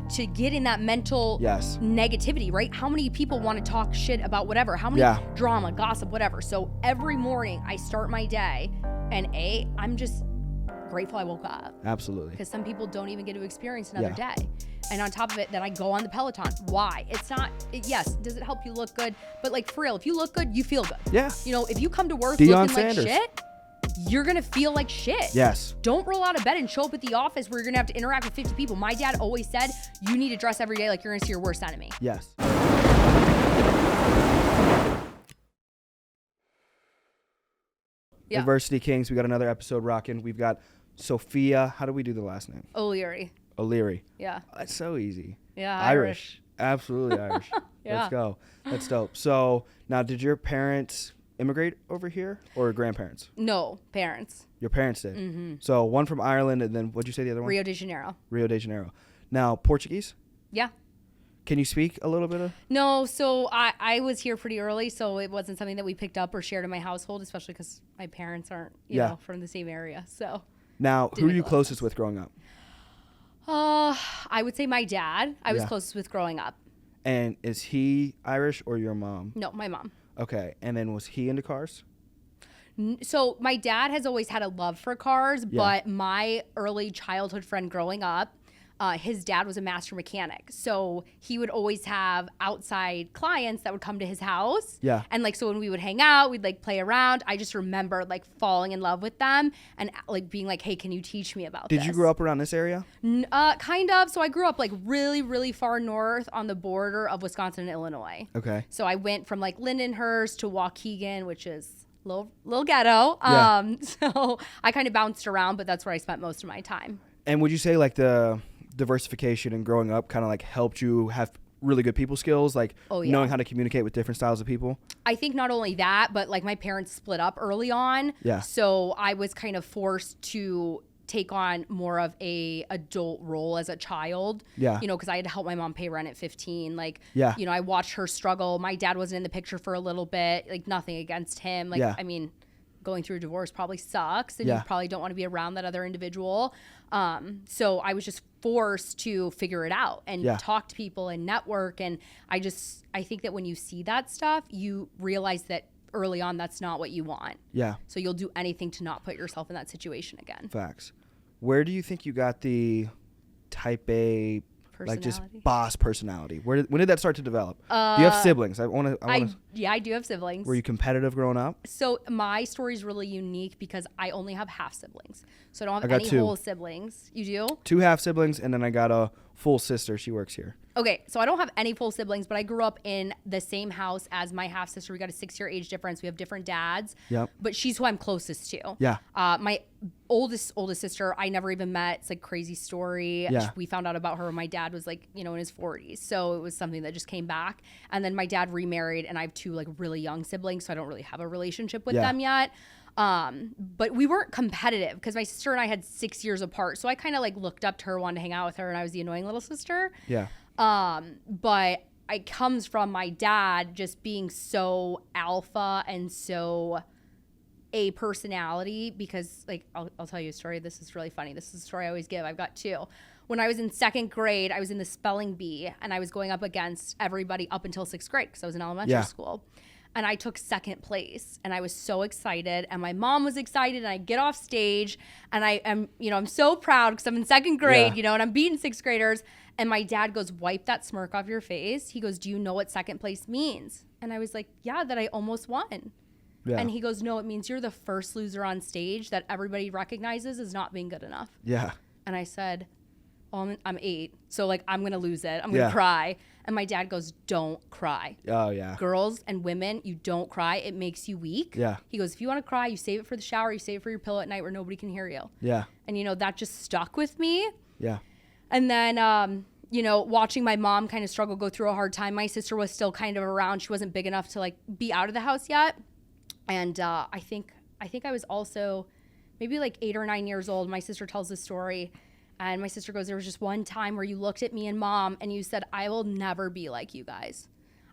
to get in that mental negativity, right? How many people want to talk shit about whatever? How many drama, gossip, whatever? So every morning I start my day and I'm just grateful I woke up. Absolutely. Because some people don't even get to experience another day. And on top of it, then I go on the Peloton. Why? It's not, yes, does it help you look good? But like for real, if you look good, you feel good. Yeah. You know, if you come to work Deion looking Sanders. like shit, you're going to feel like shit. Yes. Don't roll out of bed and show up at the office where you're going to have to interact with 50 people. My dad always said, you need to dress every day like you're going to see your worst enemy. Yes. Yeah. Adversity Kings, we got another episode rocking. We've got Sophia. How do we do the last name? Oleary. Oleary. Yeah. That's so easy. Yeah. Irish. Absolutely Irish. Yeah. Let's go. That's dope. So now, did your parents immigrate over here or grandparents? No, parents. Your parents did. Mm-hmm. So one from Ireland, and then what'd you say the other one? Rio de Janeiro. Rio de Janeiro. Now, Portuguese? Yeah. Can you speak a little bit of? No, so I was here pretty early, so it wasn't something that we picked up or shared in my household, especially because my parents aren't, you know, from the same area. So. Now, who are you closest with growing up? I would say my dad. I was closest with growing up. And is he Irish or your mom? No, my mom. Okay. And then was he into cars? So my dad has always had a love for cars, but my early childhood friend growing up, his dad was a master mechanic. So he would always have outside clients that would come to his house. Yeah. And like, so when we would hang out, we'd like play around. I just remember like falling in love with them and like being like, hey, can you teach me about this? Did you grow up around this area? Kind of. So I grew up like really, really far north on the border of Wisconsin and Illinois. Okay. So I went from like Lindenhurst to Waukegan, which is little ghetto. So I kind of bounced around, but that's where I spent most of my time. And would you say like the diversification and growing up kind of like helped you have really good people skills, like knowing how to communicate with different styles of people? I think not only that, but like my parents split up early on. Yeah. So I was kind of forced to take on more of a adult role as a child. Yeah. You know, because I had to help my mom pay rent at 15. Like, yeah. You know, I watched her struggle. My dad wasn't in the picture for a little bit. Like, nothing against him. Like, I mean, going through a divorce probably sucks, and you probably don't want to be around that other individual. So I was just forced to figure it out and talk to people and network. And I think that when you see that stuff, you realize that early on, that's not what you want. Yeah. So you'll do anything to not put yourself in that situation again. Facts. Where do you think you got the type A, like just boss personality? When did that start to develop? Do you have siblings? I do have siblings. Were you competitive growing up? So my story is really unique because I only have half siblings. So I don't have any whole siblings. You do? 2 half siblings, and then I got a full sister. She works here. Okay, so I don't have any full siblings, but I grew up in the same house as my half sister. We got a 6-year age difference. We have different dads. Yep. But she's who I'm closest to. Yeah. My oldest sister, I never even met. It's like crazy story. Yeah. We found out about her when my dad was like, in his 40s. So it was something that just came back. And then my dad remarried, and I have 2 like really young siblings, so I don't really have a relationship with them yet. But we weren't competitive because my sister and I had 6 years apart. So I kind of like looked up to her, wanted to hang out with her, and I was the annoying little sister. Yeah. But it comes from my dad just being so alpha and so a personality, because like, I'll tell you a story. This is really funny. This is a story I always give. I've got 2. When I was in 2nd grade, I was in the spelling bee, and I was going up against everybody up until 6th grade because I was in elementary school. And I took 2nd place, and I was so excited, and my mom was excited, and I get off stage, and I am, I'm so proud because I'm in 2nd grade, and I'm beating 6th graders. And my dad goes, wipe that smirk off your face. He goes, do you know what 2nd place means? And I was like, yeah, that I almost won. Yeah. And he goes, no, it means you're the first loser on stage that everybody recognizes as not being good enough. Yeah. And I said, oh, I'm 8. So like, I'm going to lose it. I'm going to cry. And my dad goes, don't cry. Oh, yeah. Girls and women, you don't cry. It makes you weak. Yeah. He goes, if you want to cry, you save it for the shower. You save it for your pillow at night where nobody can hear you. Yeah. And, that just stuck with me. Yeah. And then, watching my mom kind of struggle, go through a hard time. My sister was still kind of around. She wasn't big enough to like be out of the house yet. And I think I was also maybe like 8 or 9 years old. My sister tells this story. And my sister goes, there was just one time where you looked at me and mom and you said, I will never be like you guys.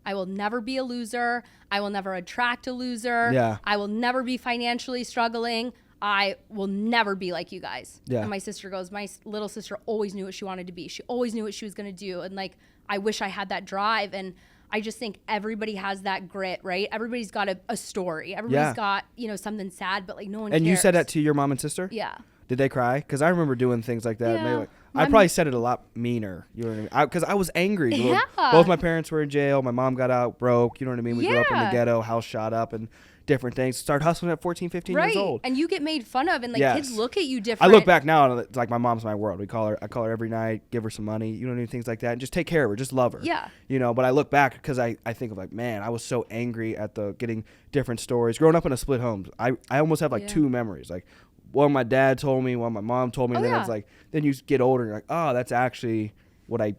I will never be a loser. I will never attract a loser. Yeah. I will never be financially struggling. I will never be like you guys. Yeah. And my sister goes, my little sister always knew what she wanted to be. She always knew what she was going to do. And like, I wish I had that drive. And I just think everybody has that grit, right? Everybody's got a story. Everybody's got, you know, something sad, but like no one cares. And you said that to your mom and sister? Yeah. Did they cry? Because I remember doing things like that. Yeah. And they like, I probably said it a lot meaner. You know what I mean? Because I was angry. Yeah. Both my parents were in jail. My mom got out broke. You know what I mean? We grew up in the ghetto, house shot up, and different things. Start hustling at 14, 15 years old. And you get made fun of, and like kids look at you different. I look back now, and it's like my mom's my world. I call her every night, give her some money, you know, things like that, and just take care of her, just love her. Yeah. You know, but I look back because I think of like, man, I was so angry at the getting different stories. Growing up in a split home, I almost have like two memories. Like one my dad told me, one my mom told me, and then it's like, then you get older and you're like, oh, that's actually what I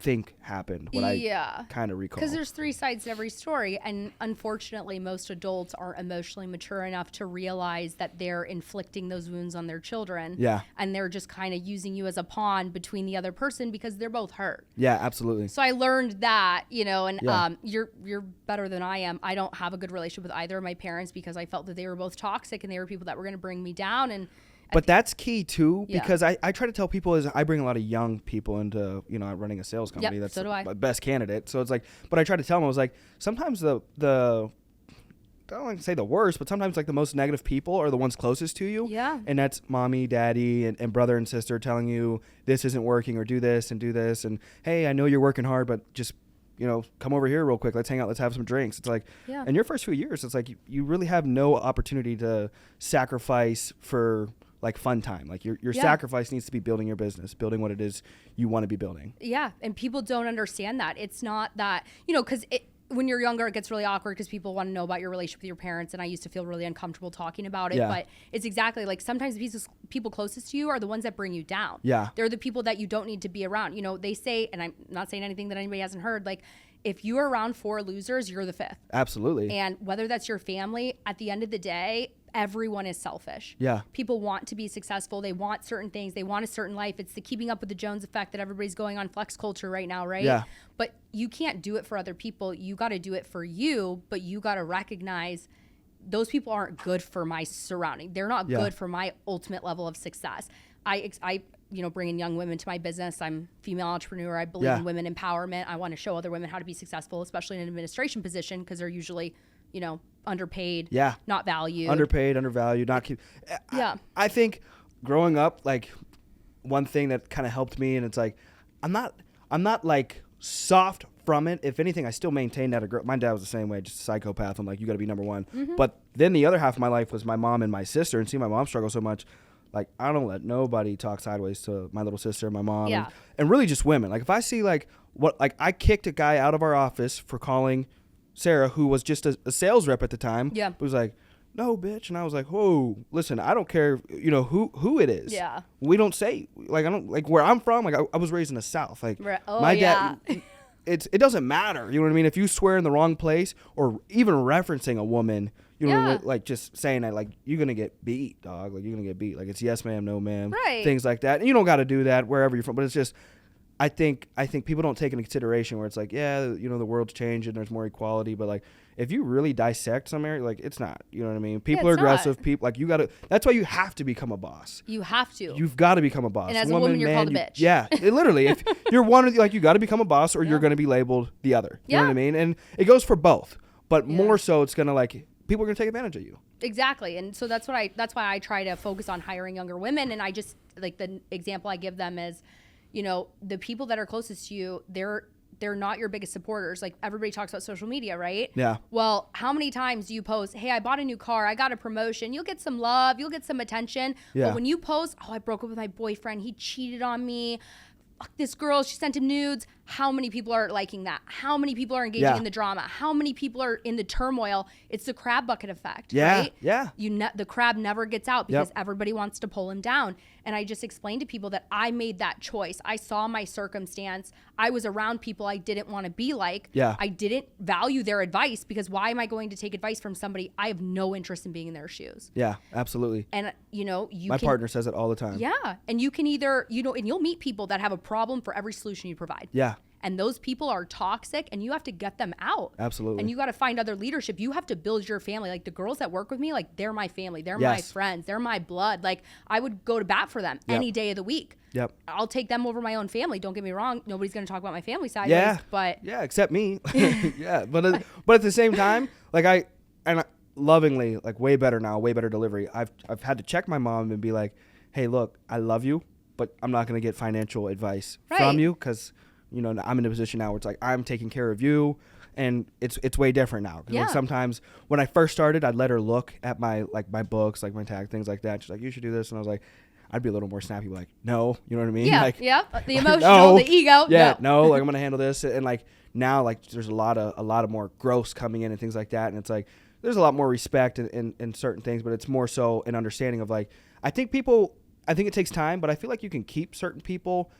think happened, what I kind of recall. Because there's three sides to every story, and unfortunately most adults aren't emotionally mature enough to realize that they're inflicting those wounds on their children. Yeah. And they're just kind of using you as a pawn between the other person because they're both hurt. Yeah, absolutely. So I learned that, you know, and you're better than I am. I don't have a good relationship with either of my parents because I felt that they were both toxic and they were people that were going to bring me down. And but that's key too, because I try to tell people is I bring a lot of young people into, you know, running a sales company. That's so do I. My best candidate. So it's like, but I try to tell them, I was like, sometimes I don't like to say the worst, but sometimes like the most negative people are the ones closest to you. Yeah. And that's mommy, daddy, and brother and sister telling you this isn't working or do this. And hey, I know you're working hard, but just, you know, come over here real quick. Let's hang out. Let's have some drinks. It's like, in your first few years, it's like you really have no opportunity to sacrifice for like fun time. Like your sacrifice needs to be building your business, building what it is you want to be building. Yeah. And people don't understand that. It's not that, you know, because when you're younger, it gets really awkward because people want to know about your relationship with your parents. And I used to feel really uncomfortable talking about it. Yeah. But it's exactly like sometimes the people closest to you are the ones that bring you down. Yeah. They're the people that you don't need to be around. You know, they say, and I'm not saying anything that anybody hasn't heard, like, if you're around 4 losers, you're the 5th. Absolutely. And whether that's your family, at the end of the day, everyone is selfish. Yeah. People want to be successful. They want certain things. They want a certain life. It's the keeping up with the Jones effect that everybody's going on flex culture right now, right? Yeah. But you can't do it for other people. You got to do it for you, but you got to recognize those people aren't good for my surrounding. They're not good for my ultimate level of success. I you know, bringing young women to my business. I'm a female entrepreneur. I believe in women empowerment. I want to show other women how to be successful, especially in an administration position, because they're usually, you know, underpaid, not valued. Underpaid, undervalued, not keep. I think growing up, like one thing that kind of helped me, and it's like, I'm not like soft from it. If anything, I still maintain that. My dad was the same way, just a psychopath. I'm like, you got to be number one. Mm-hmm. But then the other half of my life was my mom and my sister, and seeing my mom struggle so much. Like, I don't let nobody talk sideways to my little sister, my mom, and really just women. Like, if I see, like, I kicked a guy out of our office for calling Sarah, who was just a sales rep at the time. Yeah. It was like, no, bitch. And I was like, whoa, listen, I don't care, you know, who it is. Yeah. We don't say, like, I don't, like, where I'm from, like, I was raised in the South. Like, my dad, it doesn't matter. You know what I mean? If you swear in the wrong place or even referencing a woman, you know, like just saying that, like, you're going to get beat, dog. Like, you're going to get beat. Like, it's yes, ma'am, no, ma'am. Right. Things like that. And you don't got to do that wherever you're from. But it's just, I think people don't take into consideration where it's like, yeah, you know, the world's changing. There's more equality. But, like, if you really dissect some area, like, it's not. You know what I mean? People are aggressive. People, like, you got to. That's why you have to become a boss. You have to. You've got to become a boss. And as a woman, you're called a bitch. Yeah. Literally. If you're one of the, like, you got to become a boss or you're going to be labeled the other. You know what I mean? And it goes for both. But more so, it's going to, like, people are going to take advantage of you. Exactly. And so that's why I try to focus on hiring younger women. And I just, like, the example I give them is, you know, the people that are closest to you, they're not your biggest supporters. Like, everybody talks about social media, right? Yeah. Well, how many times do you post, hey, I bought a new car, I got a promotion, you'll get some love, you'll get some attention. Yeah. But when you post, oh, I broke up with my boyfriend, he cheated on me, fuck this girl, she sent him nudes, how many people are liking that? How many people are engaging in the drama? How many people are in the turmoil? It's the crab bucket effect, right? Yeah. The crab never gets out because everybody wants to pull him down. And I just explained to people that I made that choice. I saw my circumstance. I was around people I didn't want to be like. Yeah. I didn't value their advice because why am I going to take advice from somebody I have no interest in being in their shoes? Yeah, absolutely. And, you know, my partner says it all the time. Yeah. And you can either, you know, and you'll meet people that have a problem for every solution you provide. Yeah. and those people are toxic, and you have to get them out. Absolutely. And you got to find other leadership. You have to build your family. Like the girls that work with me, like they're my family. They're my friends. They're my blood. Like I would go to bat for them any day of the week. Yep. I'll take them over my own family. Don't get me wrong. Nobody's going to talk about my family side. But except me. Yeah. But at the same time, like I lovingly, like way better now, way better delivery. I've had to check my mom and be like, hey, look, I love you, but I'm not going to get financial advice from you because, you know, I'm in a position now where it's like I'm taking care of you, and it's way different now. Like sometimes when I first started, I'd let her look at my books, like my tag, things like that. She's like, you should do this, and I was like, I'd be a little more snappy, like, no, you know what I mean? Yeah, like, the emotional, the ego. Yeah, no, like I'm gonna handle this, and like now, like there's a lot of more growth coming in and things like that, and it's like there's a lot more respect in certain things, but it's more so an understanding of like I think it takes time, but I feel like you can keep certain people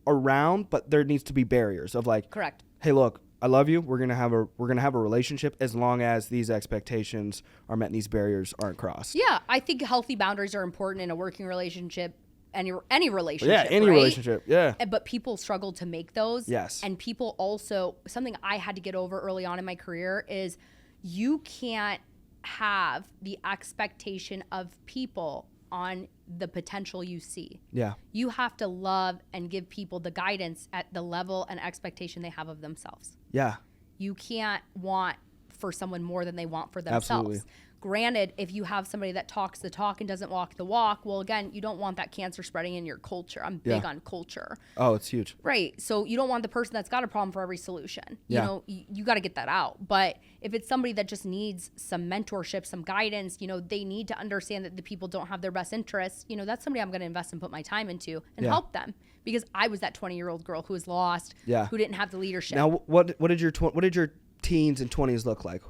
around, but there needs to be barriers of like, correct. Hey, look, I love you. We're gonna have a relationship as long as these expectations are met and these barriers aren't crossed. Yeah, I think healthy boundaries are important in a working relationship, any relationship. Yeah, any relationship. Yeah. But people struggle to make those. Yes. And people also, something I had to get over early on in my career is you can't have the expectation of people on the potential you see. Yeah. You have to love and give people the guidance at the level and expectation they have of themselves. Yeah. You can't want for someone more than they want for themselves. Absolutely. Granted, if you have somebody that talks the talk and doesn't walk the walk, well, again, you don't want that cancer spreading in your culture. I'm big on culture. Oh, it's huge. Right. So you don't want the person that's got a problem for every solution. Yeah. You know, you got to get that out. But if it's somebody that just needs some mentorship, some guidance, you know, they need to understand that the people don't have their best interests. You know, that's somebody I'm going to invest and put my time into and help them, because I was that 20-year-old girl who was lost, who didn't have the leadership. Now, what did your teens and 20s look like?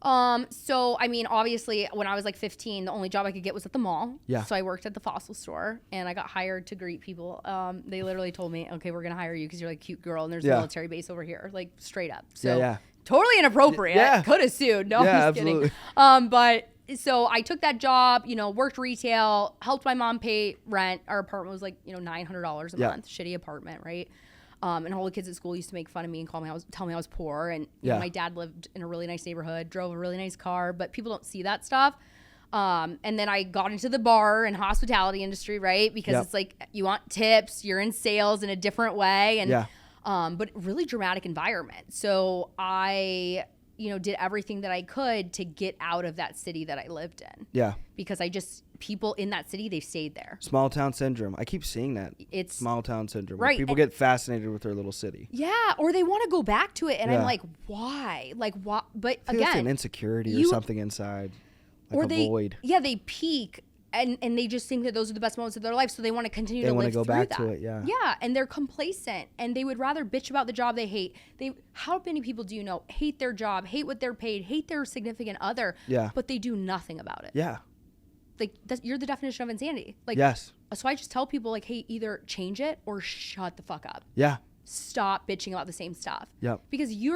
So, I mean, obviously when I was like 15, the only job I could get was at the mall. Yeah. So I worked at the fossil store and I got hired to greet people. They literally told me, okay, we're going to hire you because you're like a cute girl and there's a military base over here, like straight up. So totally inappropriate. Yeah. Could have sued. No, I'm just absolutely. kidding. But so I took that job, you know, worked retail, helped my mom pay rent. Our apartment was like, you know, $900 a month, shitty apartment. Right. And all the kids at school used to make fun of me and tell me I was poor. And you know, my dad lived in a really nice neighborhood, drove a really nice car, but people don't see that stuff. And then I got into the bar and hospitality industry, right? Because it's like you want tips, you're in sales in a different way, and but really dramatic environment. So I, you know, did everything that I could to get out of that city that I lived in. Yeah. Because people in that city, they stayed there. Small town syndrome. I keep seeing that. It's small town syndrome. Right. People get fascinated with their little city. Yeah. Or they want to go back to it. And I'm like, why? Like, what? But I feel again, it's an insecurity or something inside. Like a void. Yeah. They peak and they just think that those are the best moments of their life. So they want to continue to live through that. They want to go back to it. Yeah. Yeah. And they're complacent and they would rather bitch about the job they hate. How many people do you know hate their job, hate what they're paid, hate their significant other, but they do nothing about it? Yeah. Like you're the definition of insanity. Like, yes. So I just tell people like, hey, either change it or shut the fuck up. Yeah. Stop bitching about the same stuff. Yep. Because you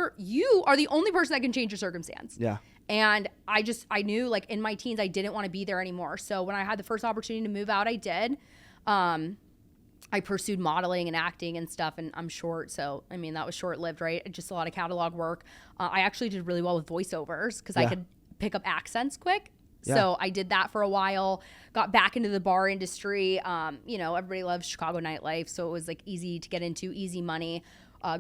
are the only person that can change your circumstance. Yeah. And I knew like in my teens, I didn't want to be there anymore. So when I had the first opportunity to move out, I did. I pursued modeling and acting and stuff, and I'm short. So, I mean, that was short-lived, right? Just a lot of catalog work. I actually did really well with voiceovers because I could pick up accents quick. Yeah. So I did that for a while, got back into the bar industry. You know, everybody loves Chicago nightlife. So it was like easy to get into, easy money.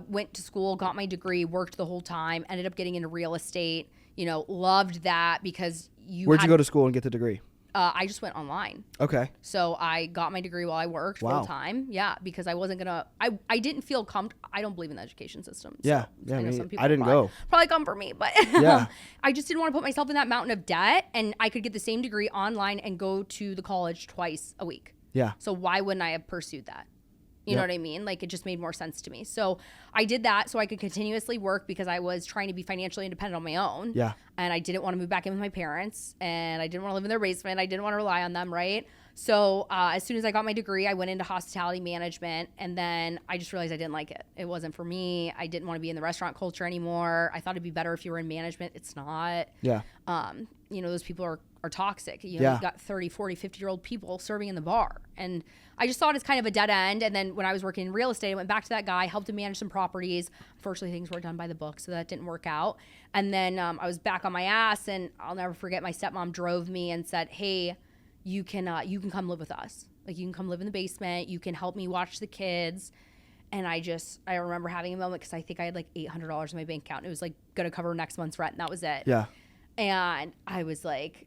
Went to school, got my degree, worked the whole time, ended up getting into real estate. You know, loved that because Where'd you go to school and get the degree? I just went online. Okay. So I got my degree while I worked full time. Yeah, because I wasn't gonna. I didn't feel comfortable. I don't believe in the education system. So yeah. I know some people I didn't go. Probably come for me, but I just didn't want to put myself in that mountain of debt. And I could get the same degree online and go to the college twice a week. Yeah. So why wouldn't I have pursued that? You know what I mean? Like, it just made more sense to me. So I did that so I could continuously work because I was trying to be financially independent on my own. Yeah. And I didn't want to move back in with my parents. And I didn't want to live in their basement. I didn't want to rely on them, right? So as soon as I got my degree, I went into hospitality management, and then I just realized I didn't like it. It wasn't for me. I didn't want to be in the restaurant culture anymore. I thought it'd be better if you were in management. It's not. Yeah. Those people are toxic. You've got 30, 40, 50-year-old people serving in the bar. And I just saw it as kind of a dead end. And then when I was working in real estate, I went back to that guy, helped him manage some properties. Unfortunately, things were done by the book, so that didn't work out. And then I was back on my ass, and I'll never forget, my stepmom drove me and said, hey, you can come live with us. Like, you can come live in the basement. You can help me watch the kids. And I remember having a moment because I think I had like $800 in my bank account. And it was like going to cover next month's rent, and that was it. Yeah. And I was like,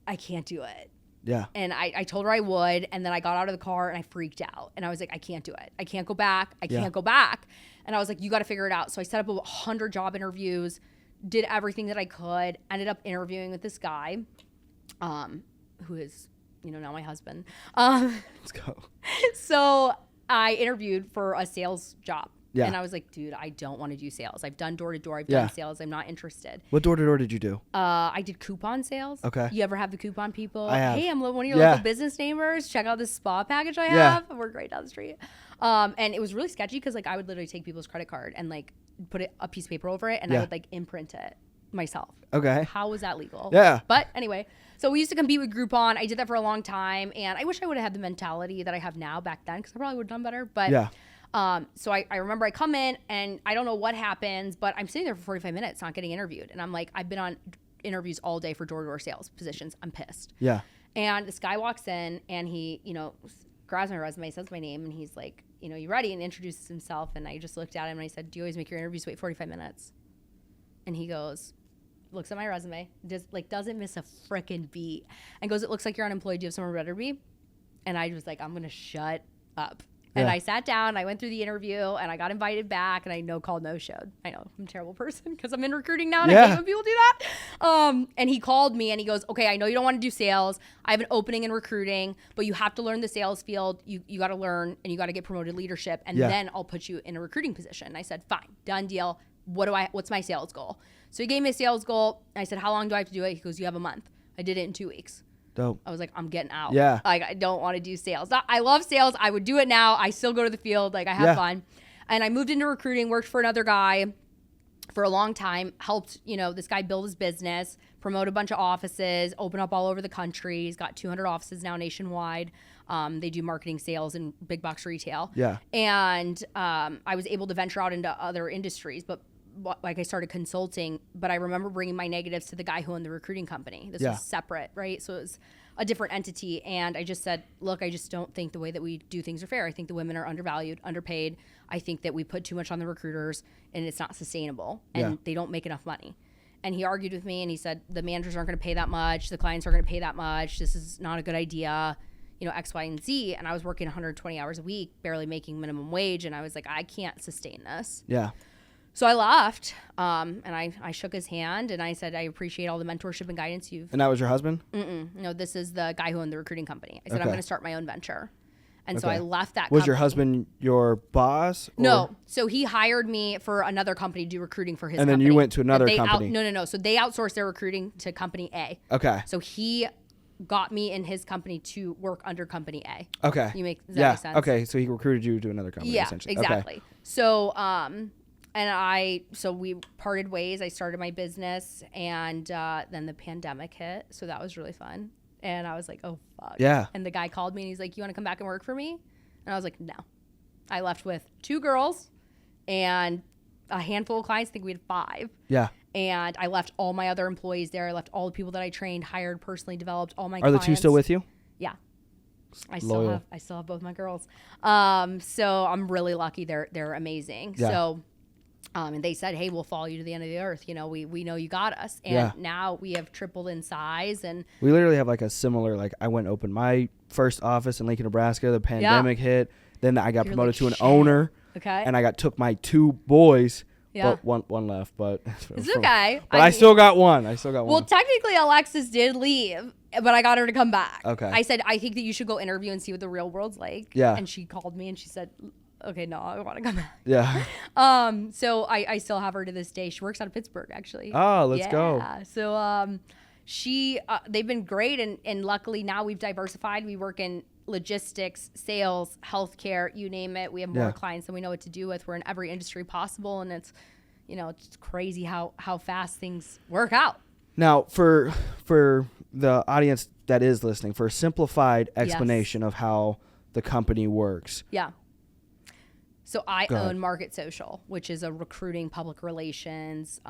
I can't do it. Yeah. And I told her I would. And then I got out of the car and I freaked out. And I was like, I can't do it. I can't go back. I can't go back. And I was like, you got to figure it out. So I set up 100 job interviews, did everything that I could, ended up interviewing with this guy, who is, now my husband. Let's go. So I interviewed for a sales job. Yeah. And I was like, dude, I don't want to do sales. I've done door to door. I've done sales. I'm not interested. What door to door did you do? I did coupon sales. Okay. You ever have the coupon people? I have. Hey, I'm one of your local business neighbors. Check out this spa package I have. We're right down the street. And it was really sketchy because like I would literally take people's credit card and like put a piece of paper over it, and I would like imprint it myself. Okay. How was that legal? Yeah. But anyway, so we used to compete with Groupon. I did that for a long time, and I wish I would have had the mentality that I have now back then, because I probably would have done better. But so I remember I come in, and I don't know what happens, but I'm sitting there for 45 minutes not getting interviewed. And I'm like, I've been on interviews all day for door-to-door sales positions. I'm pissed. Yeah. And this guy walks in, and he, grabs my resume, says my name, and he's like, you ready? And introduces himself. And I just looked at him, and I said, do you always make your interviews wait 45 minutes? And he goes, looks at my resume, doesn't miss a frickin' beat, and goes, it looks like you're unemployed. Do you have somewhere better to be? And I was like, I'm going to shut up. And I sat down, I went through the interview, and I got invited back, and I no-called, no-showed. I know, I'm a terrible person because I'm in recruiting now, and I hate when people do that. And he called me, and he goes, okay, I know you don't want to do sales. I have an opening in recruiting, but you have to learn the sales field. You got to learn, and you got to get promoted leadership, and then I'll put you in a recruiting position. And I said, fine, done deal. What's my sales goal? So he gave me a sales goal. I said, how long do I have to do it? He goes, you have a month. I did it in 2 weeks. Dope. I was like, I'm getting out. Yeah. Like, I don't want to do sales. I love sales. I would do it now. I still go to the field. Like, I have fun. And I moved into recruiting, worked for another guy for a long time, helped, this guy build his business, promote a bunch of offices, open up all over the country. He's got 200 offices now nationwide. They do marketing, sales, and big box retail. Yeah. And I was able to venture out into other industries, but like I started consulting, but I remember bringing my negatives to the guy who owned the recruiting company. This was separate, right? So it was a different entity. And I just said, look, I just don't think the way that we do things are fair. I think the women are undervalued, underpaid. I think that we put too much on the recruiters, and it's not sustainable, and they don't make enough money. And he argued with me, and he said, the managers aren't going to pay that much. The clients aren't going to pay that much. This is not a good idea. X, Y, and Z. And I was working 120 hours a week, barely making minimum wage. And I was like, I can't sustain this. Yeah. So I left, and I shook his hand, and I said, I appreciate all the mentorship and guidance you've... And that was your husband? No, this is the guy who owned the recruiting company. I said, I'm going to start my own venture. And so I left that Was your husband your boss? Or? No. So he hired me for another company to do recruiting for his company. And then you went to another company? No. So they outsourced their recruiting to company A. Okay. So he got me in his company to work under company A. Okay. Does that make sense? Okay. So he recruited you to another company, essentially. Exactly. Okay. So, so we parted ways. I started my business, and then the pandemic hit. So that was really fun. And I was like, oh, fuck. Yeah. And the guy called me, and he's like, you want to come back and work for me? And I was like, no. I left with 2 girls and a handful of clients. I think we had 5. Yeah. And I left all my other employees there. I left all the people that I trained, hired, personally developed, all my clients. Are the 2 still with you? Yeah. I still have both my girls. So I'm really lucky. They're amazing. Yeah. So and they said, hey, we'll follow you to the end of the earth. We know you got us. And now we have tripled in size. And we literally have like a similar, I went and opened my first office in Lincoln, Nebraska. The pandemic hit. Then I got promoted to an owner. Okay. And I took my 2 boys. Yeah. But one left, but it's okay. But I still got one. Well, technically Alexis did leave, but I got her to come back. Okay. I said, I think that you should go interview and see what the real world's like. Yeah. And she called me and she said, okay, no, I want to come back. Yeah. So I still have her to this day. She works out of Pittsburgh, actually. Oh, let's go. So they've been great. And luckily now we've diversified. We work in logistics, sales, healthcare, you name it. We have more clients than we know what to do with. We're in every industry possible. And it's, it's crazy how fast things work out. Now, for the audience that is listening, for a simplified explanation of how the company works. Yeah. So I own Market Social, which is a recruiting, public relations,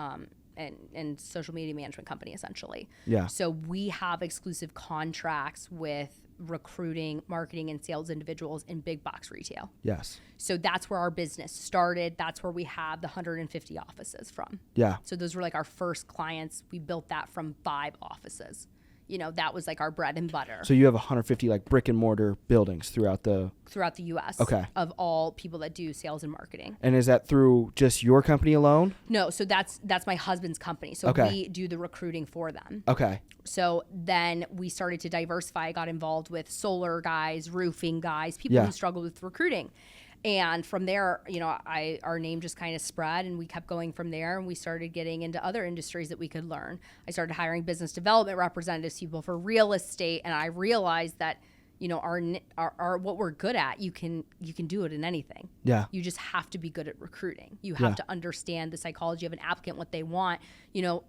and social media management company, essentially. Yeah. So we have exclusive contracts with recruiting, marketing, and sales individuals in big box retail. Yes. So that's where our business started. That's where we have the 150 offices from. Yeah. So those were like our first clients. We built that from 5 offices. That was like our bread and butter. So you have 150 like brick and mortar buildings throughout the U.S. Okay. Of all people that do sales and marketing. And is that through just your company alone? No, so that's my husband's company. So we do the recruiting for them. Okay. So then we started to diversify. I got involved with solar guys, roofing guys, people who struggled with recruiting. And from there, our name just kind of spread, and we kept going from there, and we started getting into other industries that we could learn. I started hiring business development representatives, people for real estate, and I realized that, our what we're good at, you can do it in anything. Yeah. You just have to be good at recruiting. You have to understand the psychology of an applicant, what they want,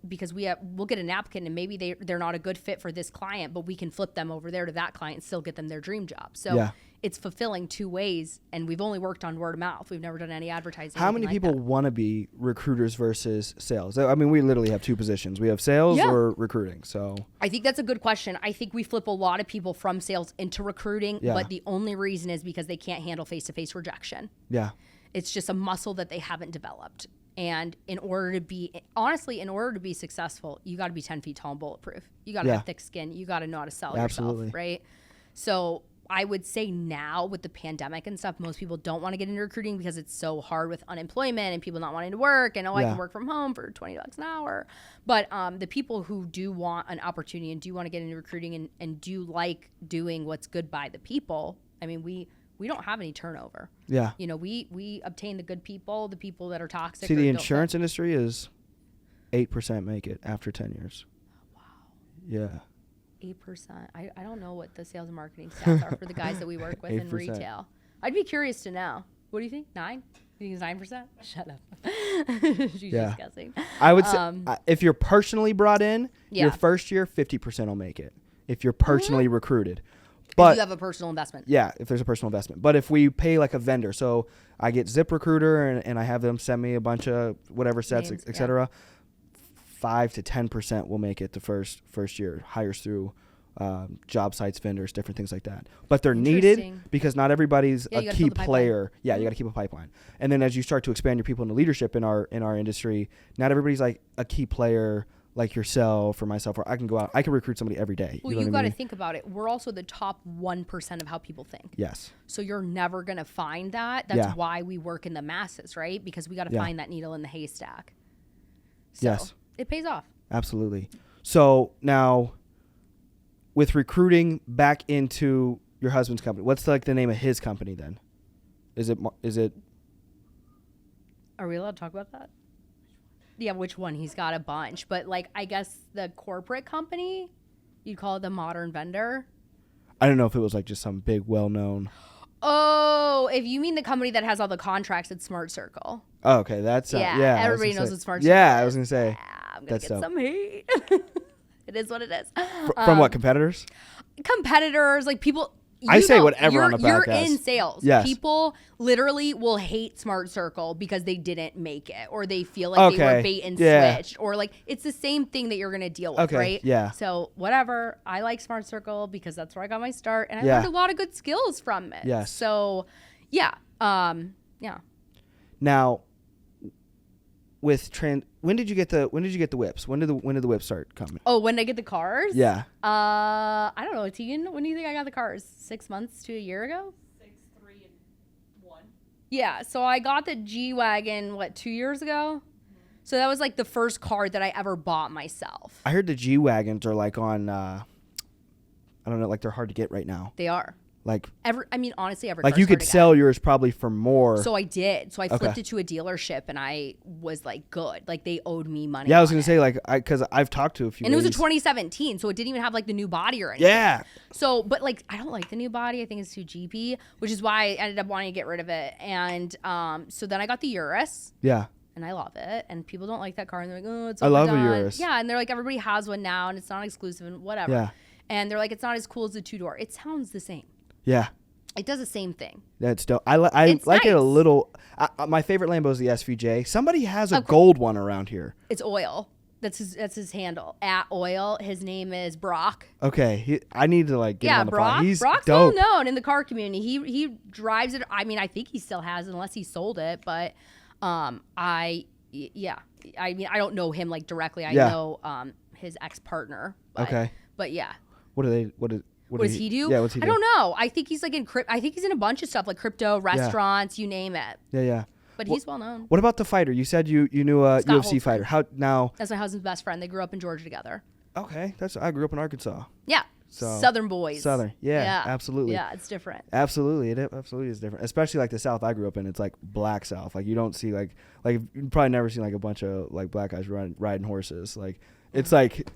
because we'll get an applicant and maybe they're not a good fit for this client, but we can flip them over there to that client and still get them their dream job. So it's fulfilling 2 ways, and we've only worked on word of mouth. We've never done any advertising. How many people want to be recruiters versus sales? I mean, we literally have 2 positions. We have sales or recruiting. So I think that's a good question. I think we flip a lot of people from sales into recruiting, but the only reason is because they can't handle face-to-face rejection. Yeah. It's just a muscle that they haven't developed. And in order to be successful, you got to be 10 feet tall and bulletproof. You got to have thick skin. You got to know how to sell yourself, right? So I would say now with the pandemic and stuff, most people don't want to get into recruiting because it's so hard with unemployment and people not wanting to work, and I can work from home for $20 an hour. But the people who do want an opportunity and do want to get into recruiting and do like doing what's good by the people, I mean, we don't have any turnover. Yeah. We obtain the good people, the people that are toxic. See, the insurance industry is 8% make it after 10 years. Wow. Yeah. 8%. I don't know what the sales and marketing stats are for the guys that we work with in retail. I'd be curious to know. What do you think? 9? You think it's 9%? Shut up. She's just guessing. I would say if you're personally brought in, your first year, 50% will make it. If you're personally recruited. But if you have a personal investment. Yeah, if there's a personal investment. But if we pay like a vendor, so I get ZipRecruiter and I have them send me a bunch of whatever sets, et cetera, 5 to 10% will make it the first year. Hires through job sites, vendors, different things like that. But they're needed because not everybody's a key player. Yeah, you got to keep a pipeline. And then as you start to expand your people into leadership in our industry, not everybody's like a key player like yourself or myself, or I can go out. I can recruit somebody every day. Well, you got to think about it. We're also the top 1% of how people think. Yes. So you're never going to find that. That's why we work in the masses, right? Because we got to find that needle in the haystack. So it pays off. Absolutely. So now with recruiting back into your husband's company, what's like the name of his company then? Is it? Are we allowed to talk about that? Yeah, which one? He's got a bunch, but like I guess the corporate company, you'd call it the Modern Vendor. I don't know if it was like just some big well-known. Oh, if you mean the company that has all the contracts, it's Smart Circle. Oh, okay, that's everybody knows what Smart Circle. Yeah, I was gonna say. I'm gonna get some hate. It is what it is. From what, competitors? Competitors, like people. I say whatever on a podcast. You're in sales. Yes. People literally will hate Smart Circle because they didn't make it, or they feel like they were bait and switched, or like it's the same thing that you're going to deal with, right? Yeah. So whatever. I like Smart Circle because that's where I got my start, and I learned a lot of good skills from it. Yes. So, yeah. Now, with when did you get the whips? When did the whips start coming? Oh, when did I get the cars? Yeah. I don't know, Tegan. When do you think I got the cars? 6 months to a year ago? 6, 3, and 1. Yeah. So I got the G-Wagon 2 years ago. So that was like the first car that I ever bought myself. I heard the G-Wagons are like on, I don't know, like they're hard to get right now. They are. Like honestly, every like car you could sell yours probably for more. So I did. So I flipped it to a dealership, and I was like, good. Like they owed me money. Yeah, I was gonna say like because I've talked to a few. And it was a 2017, so it didn't even have like the new body or anything. Yeah. So, but like I don't like the new body. I think it's too Jeepy, which is why I ended up wanting to get rid of it. And so then I got the Urus. Yeah. And I love it. And people don't like that car, and they're like, oh, it's I overdone. love a Urus. Yeah, and they're like, everybody has one now, and it's not exclusive and whatever. Yeah. And they're like, it's not as cool as the 2-door. It sounds the same. Yeah. It does the same thing. That's dope. I like nice. It a little. My favorite Lambo is the SVJ. Somebody has a gold one around here. It's Oil. That's his handle. At Oil. His name is Brock. Okay. I need to like get him on the Brock. pod. He's Brock's dope. well known in the car community. He drives it. I mean, I think he still has it unless he sold it. But I don't know him like directly. I know his ex-partner. Okay. But yeah. What does he do? Yeah, what's he do? I don't know. I think he's like I think he's in a bunch of stuff like crypto, restaurants, you name it. Yeah. But he's well known. What about the fighter? You said you knew a UFC fighter. How now? That's my husband's best friend. They grew up in Georgia together. Okay, I grew up in Arkansas. Yeah. So Southern boys. Southern. Yeah, absolutely. Yeah, it's different. Absolutely. It absolutely is different. Especially like the South I grew up in. It's like black South. Like you don't see like you probably never seen like a bunch of like black guys riding horses. Like it's like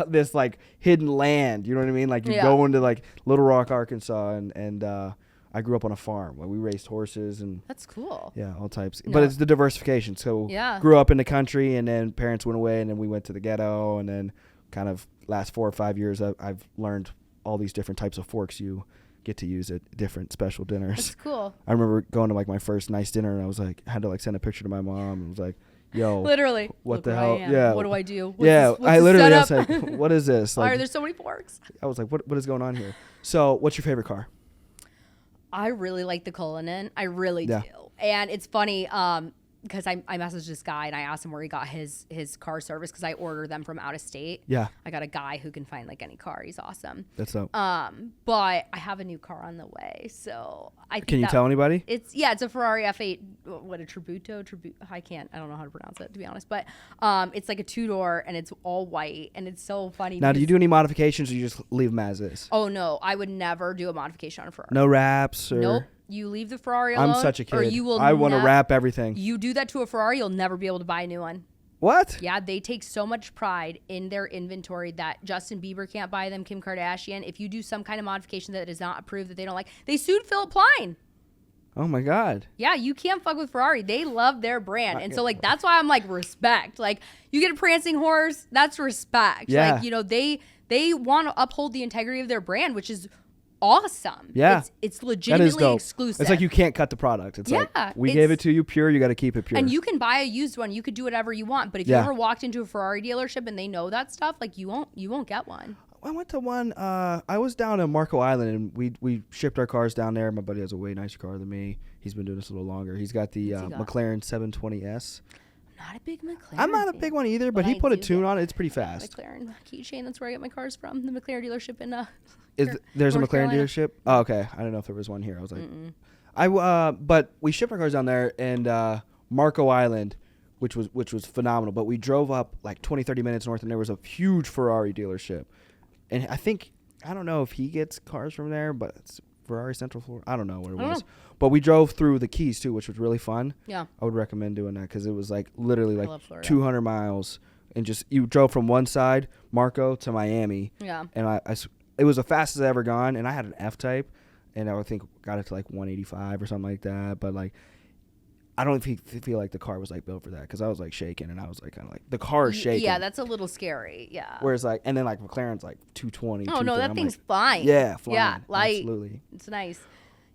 this like hidden land. You know what I mean? Like you go into like Little Rock, Arkansas, and I grew up on a farm. Like we raised horses and that's cool. Yeah, all types. No. But it's the diversification. So yeah. Grew up in the country, and then parents went away, and then we went to the ghetto, and then kind of last 4 or 5 years I've learned all these different types of forks you get to use at different special dinners. That's cool. I remember going to like my first nice dinner, and I was like, had to like send a picture to my mom, and was like, yo, literally, what the hell? Yeah, what do I do? I literally was like, what is this? Like, why are there so many forks? I was like, what is going on here? So what's your favorite car? I really like the Cullinan. I really do. And it's funny because I messaged this guy and I asked him where he got his car service because I order them from out of state. Yeah. I got a guy who can find like any car. He's awesome. That's dope. But I have a new car on the way. So I think Can you tell anybody? It's a Ferrari F8. What, a Tributo? I don't know how to pronounce it, to be honest. But it's like a 2-door and it's all white and it's so funny. Now, do you do any modifications or you just leave them as is? Oh, no. I would never do a modification on a Ferrari. No wraps or... Nope. You leave the Ferrari alone. I'm such a kid. Or you will I want to wrap everything. You do that to a Ferrari, you'll never be able to buy a new one. What? Yeah, they take so much pride in their inventory that Justin Bieber can't buy them, Kim Kardashian. If you do some kind of modification that is not approved, that they don't like, they sued Philip Plein. Oh my God. Yeah, you can't fuck with Ferrari. They love their brand. And so like that's why I'm like respect. Like you get a prancing horse, that's respect. Yeah. Like, you know, they want to uphold the integrity of their brand, which is awesome. Yeah. It's legitimately exclusive. It's like you can't cut the product. It's like we gave it to you pure, you got to keep it pure. And you can buy a used one. You could do whatever you want. But if you ever walked into a Ferrari dealership and they know that stuff, like you won't get one. I went to one. I was down in Marco Island, and we shipped our cars down there. My buddy has a way nicer car than me. He's been doing this a little longer. He's got the McLaren 720S. Not a big McLaren. I'm not a big one either, but he put a tune on it. It's pretty fast. McLaren keychain. That's where I get my cars from. The McLaren dealership in there's North a McLaren Carolina. Dealership? Oh, okay. I don't know if there was one here. I was like, but we shipped our cars down there, and Marco Island, which was phenomenal. But we drove up like 20, 30 minutes north, and there was a huge Ferrari dealership. And I don't know if he gets cars from there, but it's Ferrari Central Florida. I don't know what it was. But we drove through the Keys too, which was really fun. Yeah. I would recommend doing that because it was like literally like 200 miles. And just you drove from one side, Marco, to Miami. Yeah. And it was the fastest I've ever gone. And I had an F-Type. And I would think got it to like 185 or something like that. But like, I don't feel like the car was like built for that because I was like shaking and I was like kind of like the car is shaking. Yeah, that's a little scary. Yeah. Whereas like and then like McLaren's like 220. Oh no, that thing's flying. Yeah, flying. Yeah, like absolutely. It's nice.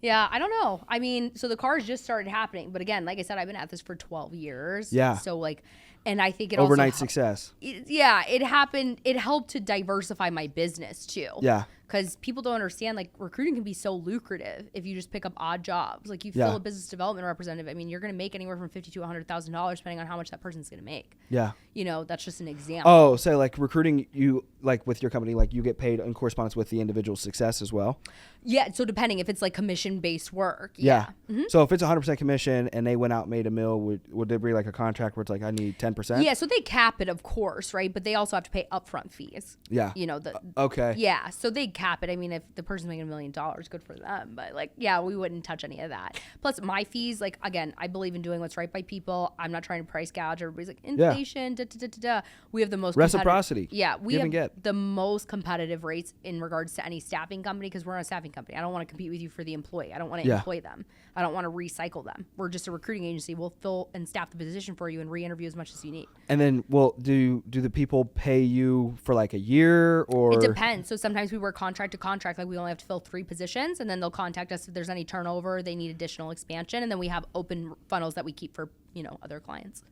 Yeah, I don't know. I mean, so the cars just started happening, but again, like I said, I've been at this for 12 years. Yeah. So like, and I think it overnight success. It happened. It helped to diversify my business too. Yeah. Because people don't understand, like, recruiting can be so lucrative if you just pick up odd jobs. Like, you fill a business development representative. I mean, you're going to make anywhere from $50,000 to $100,000 depending on how much that person's going to make. Yeah. You know, that's just an example. Oh, so like recruiting, you like with your company, like you get paid in correspondence with the individual success as well? Yeah. So depending if it's like commission-based work. Yeah. Mm-hmm. So if it's 100% commission and they went out and made a mill, would there be like a contract where it's like, I need 10%? Yeah. So they cap it, of course, right? But they also have to pay upfront fees. Yeah. You know, okay. Yeah. So they cap cap it. I mean, if the person's making $1 million, good for them. But like, yeah, we wouldn't touch any of that. Plus my fees, like, again, I believe in doing what's right by people. I'm not trying to price gouge. Everybody's like, inflation, We have the most reciprocity. We have the most competitive rates in regards to any staffing company, because we're not a staffing company. I don't want to compete with you for the employee. I don't want to employ them. I don't want to recycle them. We're just a recruiting agency. We'll fill and staff the position for you and re-interview as much as you need. And then, well, do the people pay you for like a year, or? It depends. So sometimes we work contract to contract. Like we only have to fill 3 positions, and then they'll contact us if there's any turnover, they need additional expansion. And then we have open funnels that we keep for, other clients.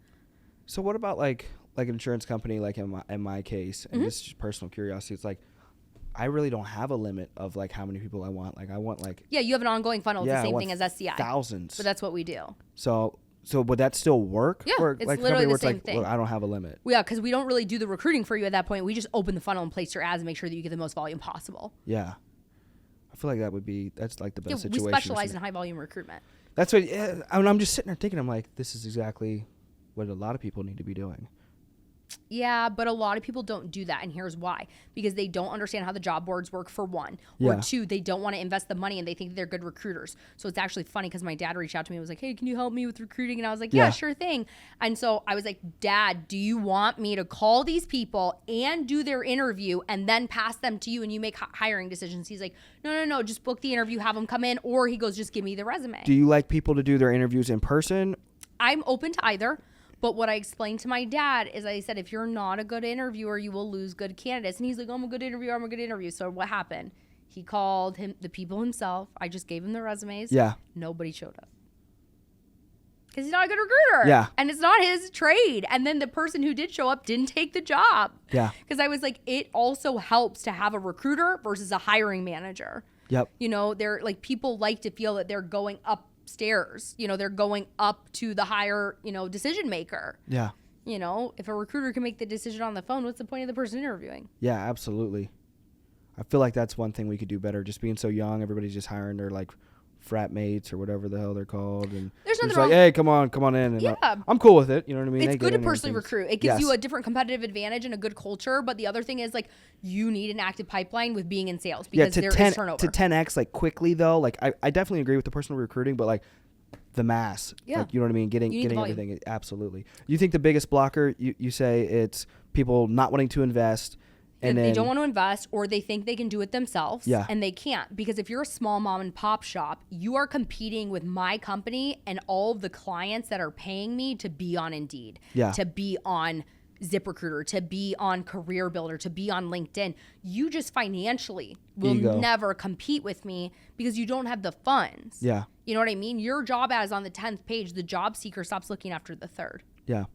So what about like an insurance company, like in my case, and this is just personal curiosity. It's like, I really don't have a limit of like how many people I want. Like I want like. Yeah, you have an ongoing funnel. It's the same thing as SCI. Thousands. But that's what we do. So would that still work? Yeah, for, it's like, literally the same thing. Look, I don't have a limit. Yeah, because we don't really do the recruiting for you at that point. We just open the funnel and place your ads and make sure that you get the most volume possible. Yeah. I feel like that's like the best situation. We specialize in high volume recruitment. That's what, I'm just sitting there thinking, I'm like, this is exactly what a lot of people need to be doing. Yeah, but a lot of people don't do that, and here's why. Because they don't understand how the job boards work, for one. Or two, they don't want to invest the money, and they think they're good recruiters. So it's actually funny because my dad reached out to me and was like, hey, can you help me with recruiting? And I was like, yeah, sure thing. And so I was like, Dad, do you want me to call these people and do their interview and then pass them to you and you make hiring decisions? He's like, no, just book the interview, have them come in. Or he goes, just give me the resume. Do you like people to do their interviews in person? I'm open to either. But what I explained to my dad is I said, if you're not a good interviewer, you will lose good candidates. And he's like, I'm a good interviewer. So what happened? He called the people himself. I just gave him the resumes. Yeah. Nobody showed up. Because he's not a good recruiter. Yeah. And it's not his trade. And then the person who did show up didn't take the job. Yeah. Because I was like, it also helps to have a recruiter versus a hiring manager. Yep. They're like, people like to feel that they're going upstairs, they're going up to the higher, decision maker. Yeah. If a recruiter can make the decision on the phone, what's the point of the person interviewing? Yeah, absolutely. I feel like that's one thing we could do better. Just being so young, everybody's just hiring their like frat mates or whatever the hell they're called, and there's nothing just wrong. Like, hey, come on in. And I'm cool with it. You know what I mean? It's good to personally recruit. It gives you a different competitive advantage and a good culture. But the other thing is, like, you need an active pipeline with being in sales, because there is turnover. To 10x like quickly though, like I definitely agree with the personal recruiting, but like the mass, like, you know what I mean? Getting everything. Absolutely. You think the biggest blocker? You say it's people not wanting to invest. And they don't want to invest, or they think they can do it themselves, and they can't. Because if you're a small mom and pop shop, you are competing with my company and all of the clients that are paying me to be on Indeed, to be on ZipRecruiter, to be on Career Builder, to be on LinkedIn. You just financially will never compete with me because you don't have the funds. Yeah. You know what I mean? Your job ad is on the 10th page. The job seeker stops looking after the 3rd. Yeah.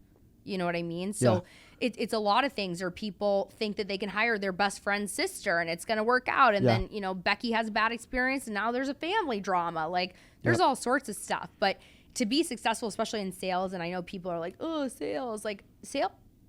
You know what I mean? So it's a lot of things, or people think that they can hire their best friend's sister and it's going to work out. And then, Becky has a bad experience and now there's a family drama. Like, there's all sorts of stuff. But to be successful, especially in sales, and I know people are like, oh, sales,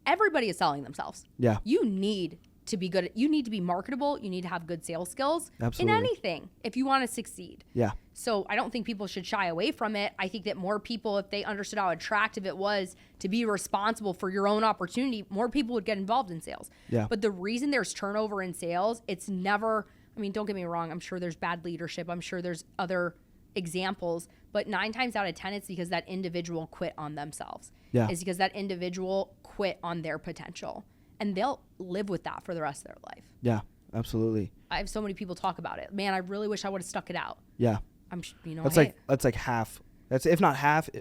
everybody is selling themselves. Yeah. You need to be good. You need to be marketable. You need to have good sales skills. Absolutely. In anything if you want to succeed. Yeah. So I don't think people should shy away from it. I think that more people, if they understood how attractive it was to be responsible for your own opportunity, more people would get involved in sales. Yeah. But the reason there's turnover in sales, it's never, don't get me wrong. I'm sure there's bad leadership. I'm sure there's other examples, but 9 times out of 10, it's because that individual quit on themselves. Yeah. It's because that individual quit on their potential. And they'll live with that for the rest of their life. Yeah, absolutely. I have so many people talk about it. Man, I really wish I would have stuck it out. Yeah. That's like half. That's, if not half,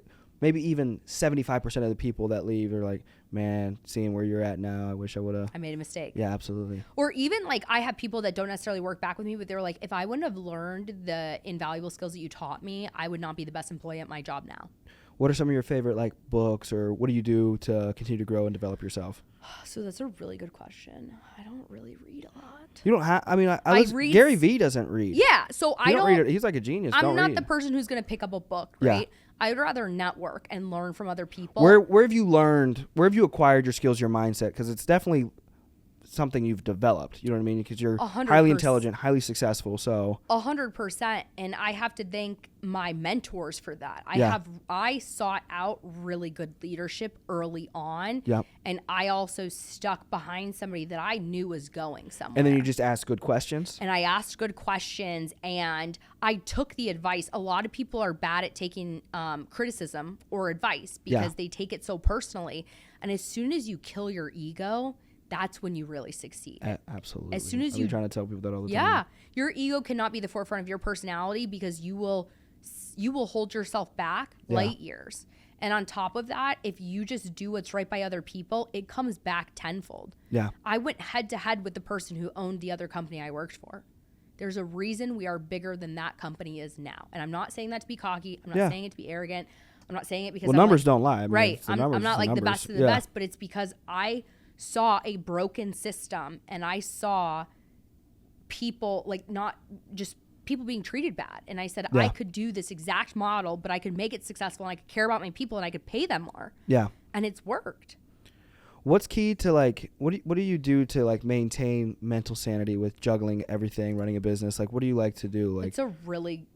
maybe even 75% of the people that leave are like, man, seeing where you're at now, I wish I would have. I made a mistake. Yeah, absolutely. Or even like, I have people that don't necessarily work back with me, but they're like, if I wouldn't have learned the invaluable skills that you taught me, I would not be the best employee at my job now. What are some of your favorite like books, or what do you do to continue to grow and develop yourself? So that's a really good question. I don't really read a lot. You don't have, I read, Gary Vee doesn't read. Yeah. So I don't read it. He's like a genius. I'm not the person who's going to pick up a book, right? Yeah. I'd rather network and learn from other people. Where have you learned, where have you acquired your skills, your mindset? Because it's definitely something you've developed. You know what I mean? Because you're 100%. highly intelligent, highly successful. So 100%. And I have to thank my mentors for that. I sought out really good leadership early on. Yep. And I also stuck behind somebody that I knew was going somewhere. And then you just ask good questions. And I asked good questions, and I took the advice. A lot of people are bad at taking criticism or advice because they take it so personally. And as soon as you kill your ego, that's when you really succeed. Absolutely. As soon as I'm trying to tell people that all the time. Yeah. Your ego cannot be the forefront of your personality because you will hold yourself back light years. And on top of that, if you just do what's right by other people, it comes back tenfold. Yeah. I went head to head with the person who owned the other company I worked for. There's a reason we are bigger than that company is now. And I'm not saying that to be cocky. I'm not saying it to be arrogant. I'm not saying it because numbers don't lie. I mean, right. I'm not like the best of the best, but it's because I saw a broken system and I saw people like not just people being treated bad. And I said, I could do this exact model, but I could make it successful and I could care about my people and I could pay them more. Yeah. And it's worked. What's key to like, what do you do to like maintain mental sanity with juggling everything, running a business? Like, what do you like to do? Like,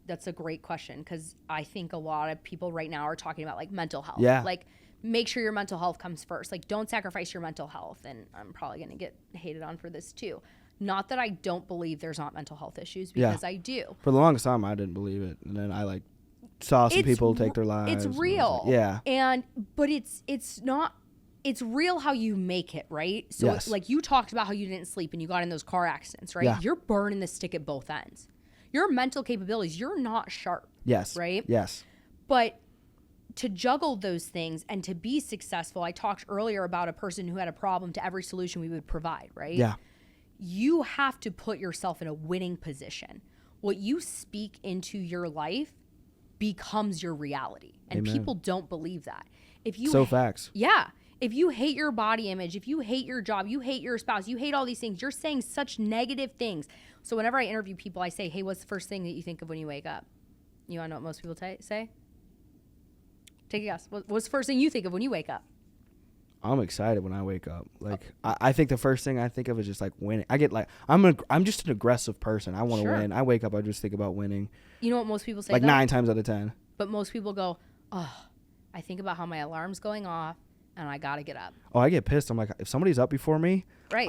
that's a great question. Cause I think a lot of people right now are talking about like mental health. Yeah. Like make sure your mental health comes first. Like don't sacrifice your mental health. And I'm probably going to get hated on for this too. Not that I don't believe there's not mental health issues because I do. For the longest time, I didn't believe it. And then I like saw some people take their lives. It's real. Like, but it's not, it's real how you make it, right? So like you talked about how you didn't sleep and you got in those car accidents, right? You're burning the stick at both ends. Your mental capabilities, you're not sharp. Yes. Right? Yes. But to juggle those things and to be successful, I talked earlier about a person who had a problem to every solution we would provide, right? Yeah. You have to put yourself in a winning position. What you speak into your life becomes your reality. And people don't believe that. Facts. Yeah. If you hate your body image, if you hate your job, you hate your spouse, you hate all these things, you're saying such negative things. So whenever I interview people, I say, hey, what's the first thing that you think of when you wake up? You want to know what most people say? Take a guess. What's the first thing you think of when you wake up? I'm excited when I wake up. Like I think the first thing I think of is just like winning. I get like I'm just an aggressive person. I want to win. I wake up, I just think about winning. You know what most people say? Like 9 times out of 10. But most people go, oh, I think about how my alarm's going off and I gotta get up. Oh, I get pissed. I'm like, if somebody's up before me. Right.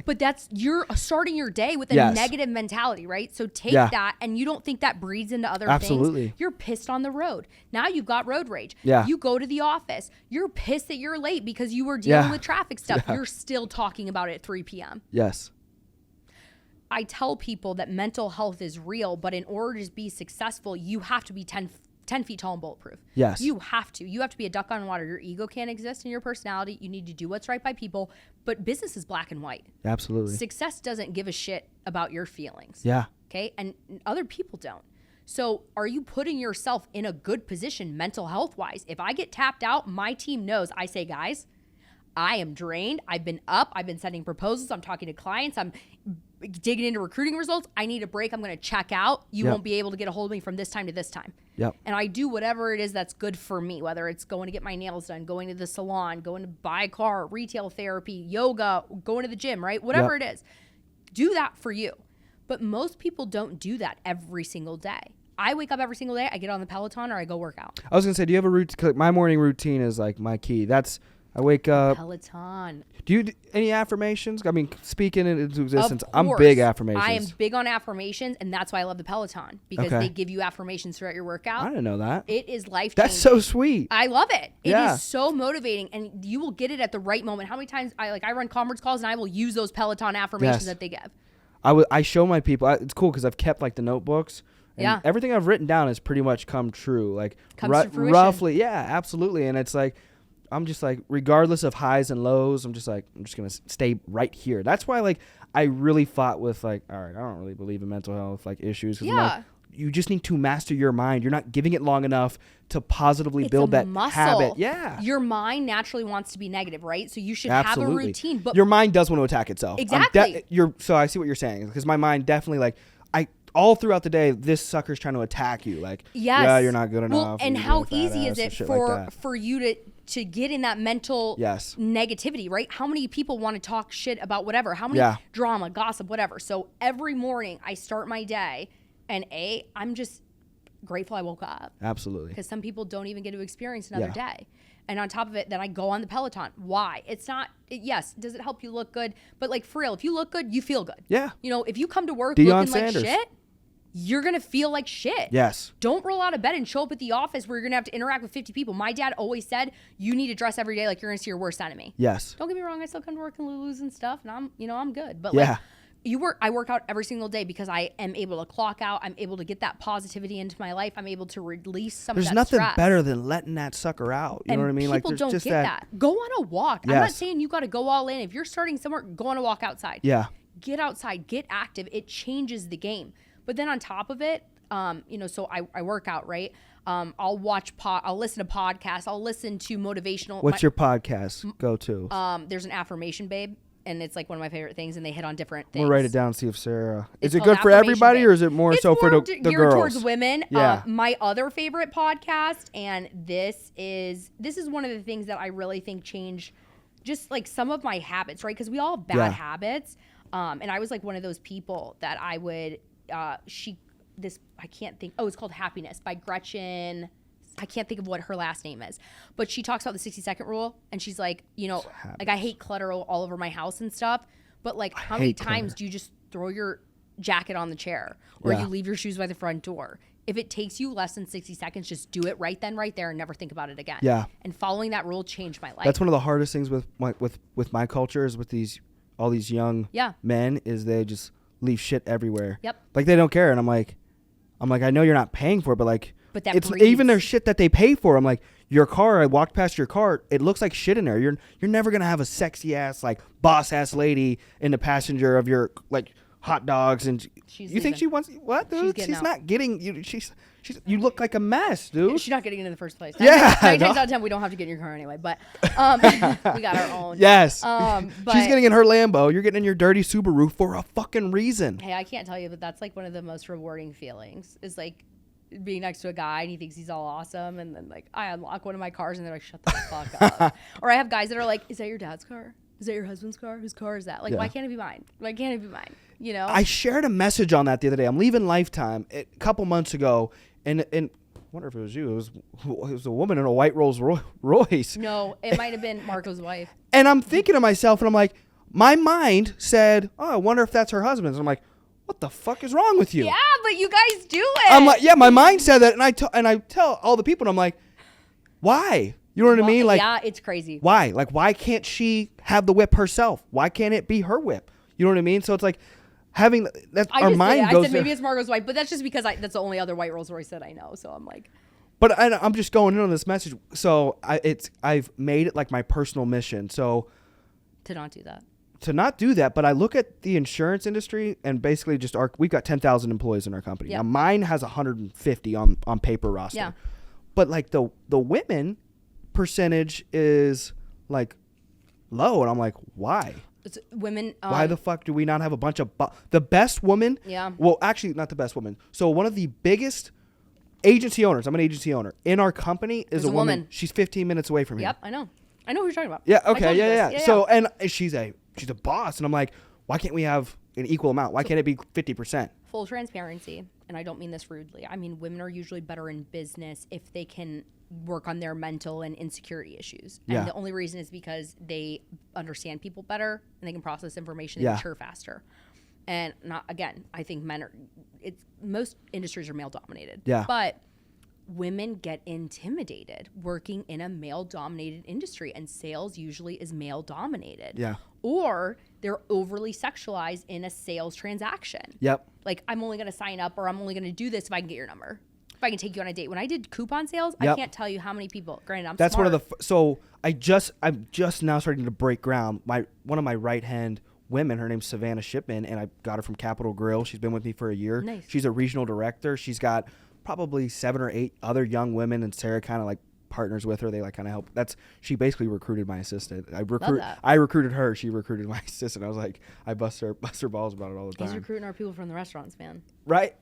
But you're starting your day with a negative mentality, right? So take that, and you don't think that breeds into other things. You're pissed on the road. Now you've got road rage. Yeah. You go to the office. You're pissed that you're late because you were dealing with traffic stuff. You're still talking about it at 3 p.m. Yes. I tell people that mental health is real, but in order to be successful, you have to be 10 feet tall and bulletproof. Yes. You have to be a duck on water. Your ego can't exist in your personality. You need to do what's right by people. But business is black and white. Absolutely. Success doesn't give a shit about your feelings. Yeah. Okay. And other people don't. So are you putting yourself in a good position mental health wise? If I get tapped out, my team knows. I say, guys, I am drained. I've been up. I've been sending proposals. I'm talking to clients. I'm digging into recruiting results. I need a break. I'm going to check out. You won't be able to get a hold of me from this time to this time. Yep. And I do whatever it is that's good for me, whether it's going to get my nails done, going to the salon, going to buy a car, retail therapy, yoga, going to the gym, right? Whatever it is. Do that for you. But most people don't do that every single day. I wake up every single day. I get on the Peloton or I go work out. I was going to say, do you have a routine? My morning routine is like my key. I wake up. Peloton. Do you do any affirmations? I mean, speaking it into existence. Of I'm course. big affirmations. I am big on affirmations, and that's why I love the Peloton, because they give you affirmations throughout your workout. I didn't know that. It is life-changing. That's so sweet. I love it. It is so motivating, and you will get it at the right moment. How many times I run conference calls, and I will use those Peloton affirmations that they give. I show my people. It's cool because I've kept like the notebooks. And everything I've written down has pretty much come true. Like comes to fruition. Roughly. Yeah, absolutely. And it's like, I'm just like, regardless of highs and lows, I'm just going to stay right here. That's why, like, I really fought with, like, all right, I don't really believe in mental health, like, issues. Yeah. Like, you just need to master your mind. You're not giving it long enough to positively build that muscle. Habit. Yeah. Your mind naturally wants to be negative, right? So you should have a routine. But your mind does want to attack itself. Exactly. So I see what you're saying, because my mind definitely, like, all throughout the day, this sucker's trying to attack you. Like, yeah, you're not good enough. Well, and how easy is it for you to get in that mental negativity, right? How many people want to talk shit about whatever? How many drama, gossip, whatever? So every morning I start my day, and I'm just grateful I woke up. Absolutely. Because some people don't even get to experience another day. And on top of it, then I go on the Peloton. Why? It's not, yes, does it help you look good? But like for real, if you look good, you feel good. Yeah. You know, if you come to work Deion looking Sanders. like shit, you're going to feel like shit. Yes. Don't roll out of bed and show up at the office where you're going to have to interact with 50 people. My dad always said, you need to dress every day like you're going to see your worst enemy. Yes. Don't get me wrong. I still come to work in Lulus and stuff, and I'm good. But like, I work out every single day because I am able to clock out. I'm able to get that positivity into my life. I'm able to release some of that stress. There's nothing better than letting that sucker out. You know what I mean? People don't get that. Go on a walk. I'm not saying you got to go all in. If you're starting somewhere, go on a walk outside. Yeah. Get outside. Get active. It changes the game. But then on top of it, so I work out, right? I'll listen to podcasts. I'll listen to motivational. What's your podcast go to? There's an Affirmation Babe. And it's like one of my favorite things, and they hit on different things. We'll write it down and see if Sarah... Is it good for everybody, or is it more so for the geared girls? Towards women. Yeah. My other favorite podcast, and this is one of the things that I really think changed just like some of my habits, right? Because we all have bad habits. And I was like one of those people that I would... I can't think... Oh, it's called Happiness by Gretchen... I can't think of what her last name is, but she talks about the 60-second rule, and she's like, like I hate clutter all over my house and stuff, but like how many times do you just throw your jacket on the chair or you leave your shoes by the front door? If it takes you less than 60 seconds, just do it right then, right there, and never think about it again. Yeah. And following that rule changed my life. That's one of the hardest things with my culture is with all these young men is they just leave shit everywhere. Yep. Like they don't care, and I'm like, I know you're not paying for it, but like. But it's breeds. Even their shit that they pay for. I'm like, your car, I walked past your car, it looks like shit in there. You're never gonna have a sexy ass like boss ass lady in the passenger of your like hot dogs and you think she wants what, dude? She's not getting you. You look like a mess, dude. She's not getting in the first place. Nine times out of 10, we don't have to get in your car anyway. But we got our own. Yes. But she's getting in her Lambo. You're getting in your dirty Subaru for a fucking reason. Hey, I can't tell you, but that's like one of the most rewarding feelings. Is like being next to a guy and he thinks he's all awesome, and then like I unlock one of my cars and they're like, shut the fuck up. Or I have guys that are like, is that your dad's car? Is that your husband's car? Whose car is that? Like, why can't it be mine? Why can't it be mine? You know? I shared a message on that the other day. I'm leaving Lifetime a couple months ago, and I wonder if it was you. It was a woman in a white Rolls Royce. No, it might have been Marco's wife. And I'm thinking to myself, and I'm like, my mind said, oh, I wonder if that's her husband's. And I'm like, what the fuck is wrong with you? Yeah, but you guys do it. I'm like, yeah, my mind said that, and I tell all the people, and I'm like, why? You know what I mean? Like, yeah, it's crazy. Why? Like, why can't she have the whip herself? Why can't it be her whip? You know what I mean? So it's like having that. Our mind goes. I said maybe it's Marco's wife, but that's just because that's the only other white Rolls Royce that I know. So I'm like. But I'm just going in on this message. So I've made it like my personal mission. So to not do that. To not do that, but I look at the insurance industry and basically just we've got 10,000 employees in our company. Yep. Now mine has 150 on paper roster. Yeah. But like the women percentage is like low, and I'm like, why? It's women. Why the fuck do we not have a bunch of the best woman? Yeah. Well, actually, not the best woman. So one of the biggest agency owners. I'm an agency owner in our company is a woman. She's 15 minutes away from here. Yep, I know who you're talking about. Yeah. Okay. Yeah. So and she's a boss, and I'm like, why can't we have an equal amount? Why can't it be 50%? Full transparency, and I don't mean this rudely. I mean, women are usually better in business if they can work on their mental and insecurity issues. And the only reason is because they understand people better and they can process information and mature faster. And I think most industries are male dominated. Yeah. But women get intimidated working in a male dominated industry, and sales usually is male dominated. Yeah. Or they're overly sexualized in a sales transaction. Yep. Like, I'm only going to sign up, or I'm only going to do this if I can get your number. If I can take you on a date. When I did coupon sales, I can't tell you how many people. Granted, I'm smart. One of the. So I'm just now starting to break ground. One of my right hand women, her name's Savannah Shipman, and I got her from Capital Grill. She's been with me for a year. Nice. She's a regional director. She's got probably 7 or 8 other young women, and Sarah kind of like partners with her. They like kind of help. She basically recruited my assistant. I recruited her. She recruited my assistant. I was like, I bust her balls about it all the time. He's recruiting our people from the restaurants, man. Right?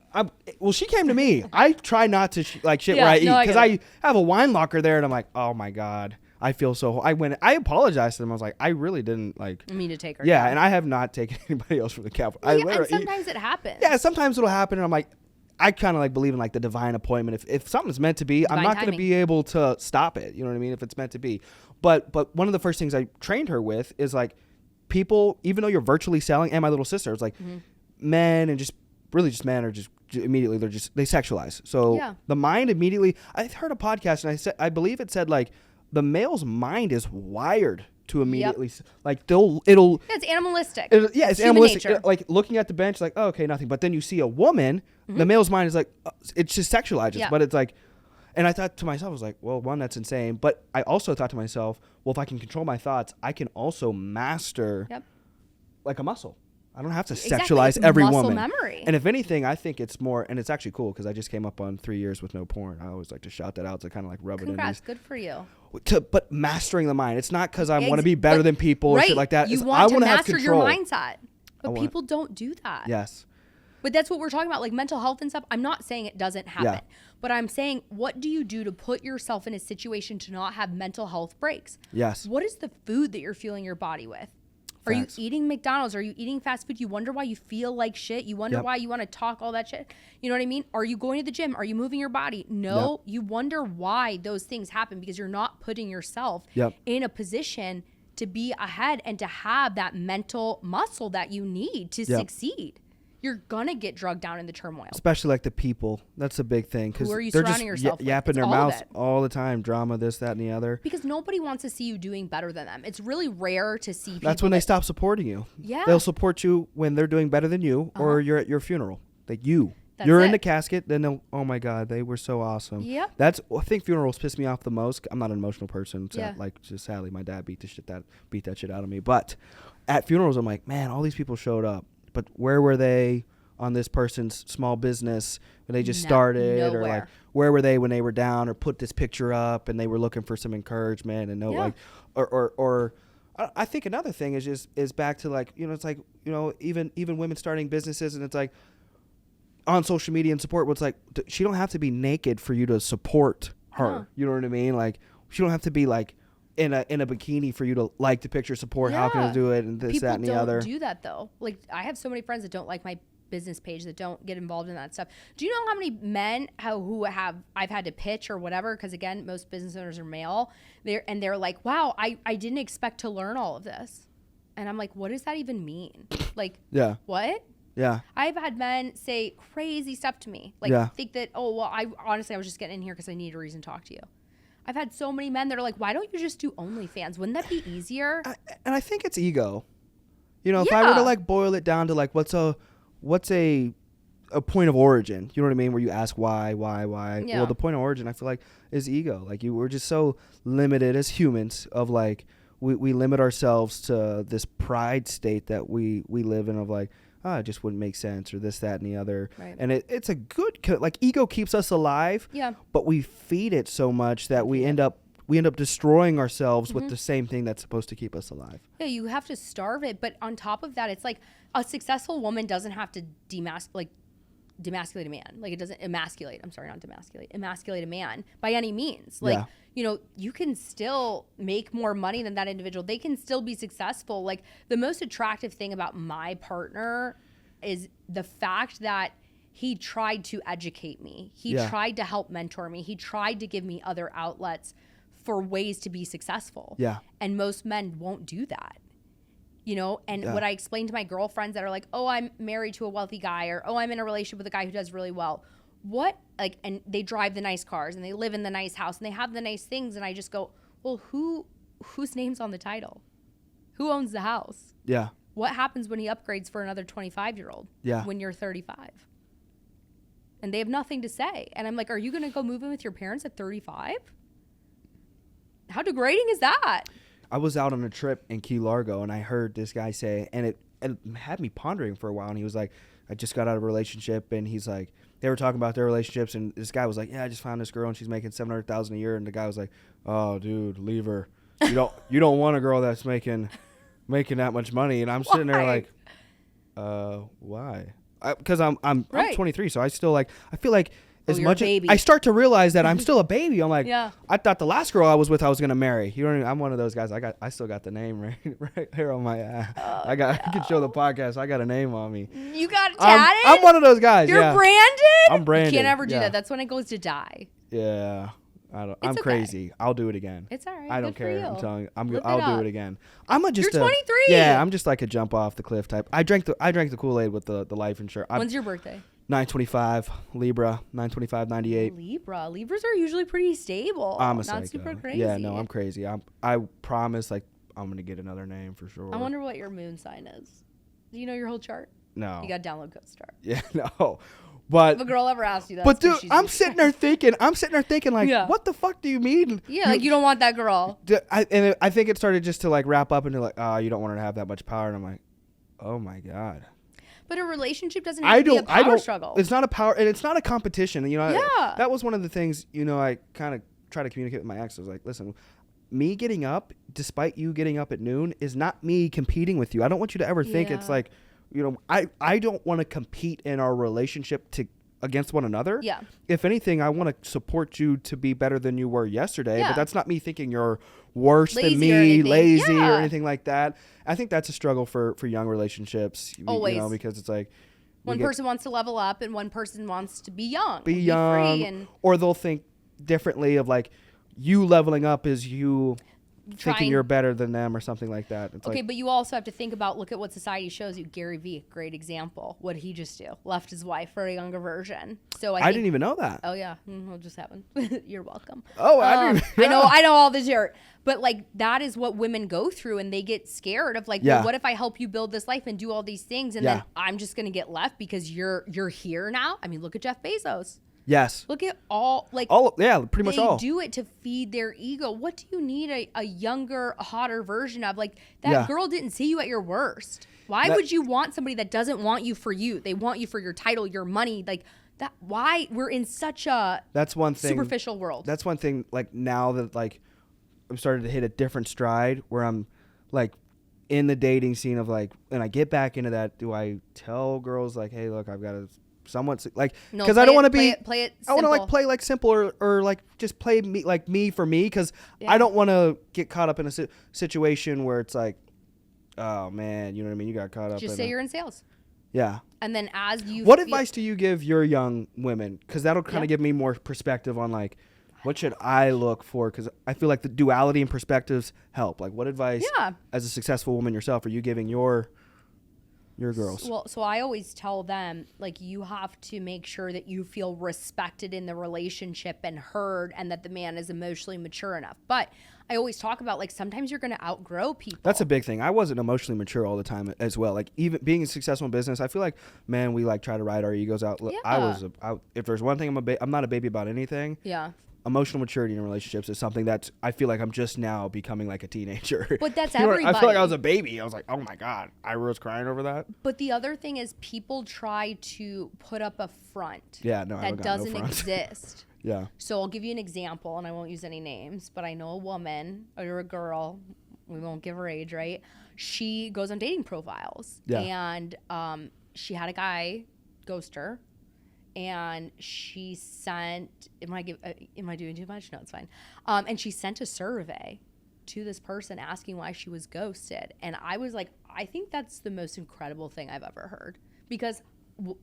Well, she came to me. I try not to shit where I eat because I have a wine locker there, and I'm like, oh my God. I feel so. I apologized to them. I was like, I really didn't mean to take her. Yeah, down. And I have not taken anybody else from the cap. And sometimes it happens. Yeah, sometimes it'll happen, and I'm like, I kind of like believe in like the divine appointment. If something's meant to be, divine I'm not going to be able to stop it. You know what I mean? If it's meant to be. But one of the first things I trained her with is like, people, even though you're virtually selling, and my little sister, it's like men and just men are just immediately they sexualize. So the mind immediately. I heard a podcast and I believe it said like, the male's mind is wired to immediately like it'll it's animalistic. It's animalistic. Like looking at the bench, like, oh, okay, nothing. But then you see a woman, the male's mind is like, it just sexualizes. But it's like, and I thought to myself, I was like, well, one, that's insane. But I also thought to myself, well, if I can control my thoughts, I can also master like a muscle. I don't have to sexualize every woman. Memory. And if anything, I think it's more, and it's actually cool because I just came up on 3 years with no porn. I always like to shout that out to kind of like rub it in. Congrats, good for you. But mastering the mind. It's not because I want to be better than people or shit like that. You want to master your mindset. But people don't do that. Yes. But that's what we're talking about, like mental health and stuff. I'm not saying it doesn't happen. But I'm saying, what do you do to put yourself in a situation to not have mental health breaks? Yes. What is the food that you're fueling your body with? Are you eating McDonald's? Are you eating fast food? You wonder why you feel like shit. You wonder why you want to talk all that shit. You know what I mean? Are you going to the gym? Are you moving your body? No. You wonder why those things happen because you're not putting yourself in a position to be ahead and to have that mental muscle that you need to succeed. You're going to get drugged down in the turmoil. Especially like the people. That's a big thing. Who are you surrounding yourself with? Yapping their mouths all the time. Drama, this, that, and the other. Because nobody wants to see you doing better than them. It's really rare to see people. That's when they stop supporting you. Yeah. They'll support you when they're doing better than you or you're at your funeral. Like you're in the casket, then they'll, oh my God, they were so awesome. Yep. I think funerals piss me off the most. I'm not an emotional person. So like, just sadly, my dad beat that shit out of me. But at funerals, I'm like, man, all these people showed up. But where were they on this person's small business when they just started? Nowhere. Or like, where were they when they were down or put this picture up and they were looking for some encouragement and or I think another thing is back to like, you know, it's like, you know, even women starting businesses and it's like on social media and support, what's like, she don't have to be naked for you to support her. You know what I mean? Like she don't have to be like in a bikini for you to like the picture, support. How can I do it? And this, that, and the other. People don't do that though. Like I have so many friends that don't like my business page, that don't get involved in that stuff. Do you know how many men I've had to pitch or whatever? Because again, most business owners are male. They're like, wow, I didn't expect to learn all of this. And I'm like, what does that even mean? Like, what? Yeah. I've had men say crazy stuff to me. Like think that, oh, well, I was just getting in here because I need a reason to talk to you. I've had so many men that are like, why don't you just do OnlyFans? Wouldn't that be easier? And I think it's ego. You know, if I were to like boil it down to like, what's a point of origin, you know what I mean, where you ask why. Well, the point of origin I feel like is ego. Like we're just so limited as humans of like we limit ourselves to this pride state that we live in of like, it just wouldn't make sense or this, that, and the other. Right. And it's a good, like ego keeps us alive, but we feed it so much that we end up destroying ourselves with the same thing that's supposed to keep us alive. Yeah, you have to starve it. But on top of that, it's like a successful woman doesn't have to demasculate a man. Like it doesn't emasculate a man by any means. Like, you know, you can still make more money than that individual. They can still be successful. Like the most attractive thing about my partner is the fact that he tried to educate me. He tried to help mentor me. He tried to give me other outlets for ways to be successful. Yeah. And most men won't do that. You know, and what I explain to my girlfriends that are like, oh, I'm married to a wealthy guy, or oh, I'm in a relationship with a guy who does really well. What, like, and they drive the nice cars and they live in the nice house and they have the nice things. And I just go, well, whose name's on the title? Who owns the house? Yeah. What happens when he upgrades for another 25-year-old? Yeah. When you're 35? And they have nothing to say. And I'm like, are you going to go move in with your parents at 35? How degrading is that? I was out on a trip in Key Largo and I heard this guy say, and it had me pondering for a while. And he was like, I just got out of a relationship, and he's like, they were talking about their relationships, and this guy was like, yeah, I just found this girl and she's making $700,000 a year, and the guy was like, oh, dude, leave her. You don't want a girl that's making that much money. And I'm sitting there like, why? Because I'm 23, so I still like, I feel like as much as I start to realize that I'm still a baby. I'm like, I thought the last girl I was with, I was gonna marry. You know what I mean? I'm one of those guys. I still got the name right here on my ass. I can show the podcast. I got a name on me. You got it tatted? I'm one of those guys. You're branded? I'm branded. You can't ever do that. That's when it goes to die. Yeah. I'm crazy. I'll do it again. It's all right. I don't care. I'm telling you. I'll do it again. You're 23. Yeah, I'm just like a jump off the cliff type. I drank the Kool-Aid with the life insurance. When's your birthday? 9/25, Libra, 9/25/98. Libras are usually pretty stable. I'm a not psycho. super crazy. Yeah, no, I'm crazy. I promise, like, I'm gonna get another name for sure. I wonder what your moon sign is. Do you know your whole chart? No. You got to download CoStar. Yeah, no. But if a girl ever asks you that, but dude, I'm sitting there thinking, like, what the fuck do you mean? Yeah, like you don't want that girl. I think it started just to like wrap up into like, you don't want her to have that much power, and I'm like, oh my god. But a relationship doesn't have to be a power struggle. It's not a power, and it's not a competition. You know, yeah. That was one of the things, you know, I kind of try to communicate with my ex. I was like, listen, me getting up, despite you getting up at noon, is not me competing with you. I don't want you to ever think it's like, you know, I don't want to compete in our relationship against one another. Yeah. If anything, I want to support you to be better than you were yesterday. Yeah. But that's not me thinking you're worse than me, lazy or anything like that. I think that's a struggle for young relationships. Always. You know, because it's like one person wants to level up and one person wants to be young. Be young. Free or they'll think differently of like you leveling up is you thinking you're better than them or something like that. It's okay, but you also have to think about, look at what society shows you. Gary Vee, great example. What did he just do? Left his wife for a younger version. So I didn't even know that. Oh yeah, it just happened. You're welcome. Oh, I didn't. Yeah. I know all the dirt. But like that is what women go through, and they get scared of like, well, what if I help you build this life and do all these things, and then I'm just gonna get left because you're here now? I mean, look at Jeff Bezos. Yes. Look at pretty much all. They do it to feed their ego. What do you need a younger, hotter version of? Like that girl didn't see you at your worst. Why would you want somebody that doesn't want you for you? They want you for your title, your money, like that. Why we're in such a superficial world. That's one thing. Like now that like I'm starting to hit a different stride where I'm like in the dating scene of like, and I get back into that. Do I tell girls like, hey, look, I've got a somewhat like because I don't want to play it I want to like play like simple or like just play me for me because I don't want to get caught up in a situation where it's like, oh man, you know what I mean, you got caught up just say you're in sales, and then as you what advice do you give your young women, because that'll kind of give me more perspective on like what should I look for, because I feel like the duality and perspectives help. Like what advice as a successful woman yourself are you giving your girls? Well, so I always tell them, like, you have to make sure that you feel respected in the relationship and heard, and that the man is emotionally mature enough. But I always talk about, like, sometimes you're going to outgrow people. That's a big thing. I wasn't emotionally mature all the time as well. Like, even being successful in business, I feel like, man, we, like, try to ride our egos out. Yeah. If there's one thing, I'm not a baby about anything. Yeah. Emotional maturity in relationships is something that I feel like I'm just now becoming like a teenager. But that's everybody. I feel like I was a baby. I was like, oh my God, I was crying over that. But the other thing is people try to put up a front that doesn't exist. Yeah. So I'll give you an example, and I won't use any names, but I know a woman or a girl, we won't give her age, right? She goes on dating profiles. Yeah. And she had a guy ghost her. And she sent, am I doing too much? No, it's fine. And she sent a survey to this person asking why she was ghosted. And I was like, I think that's the most incredible thing I've ever heard, because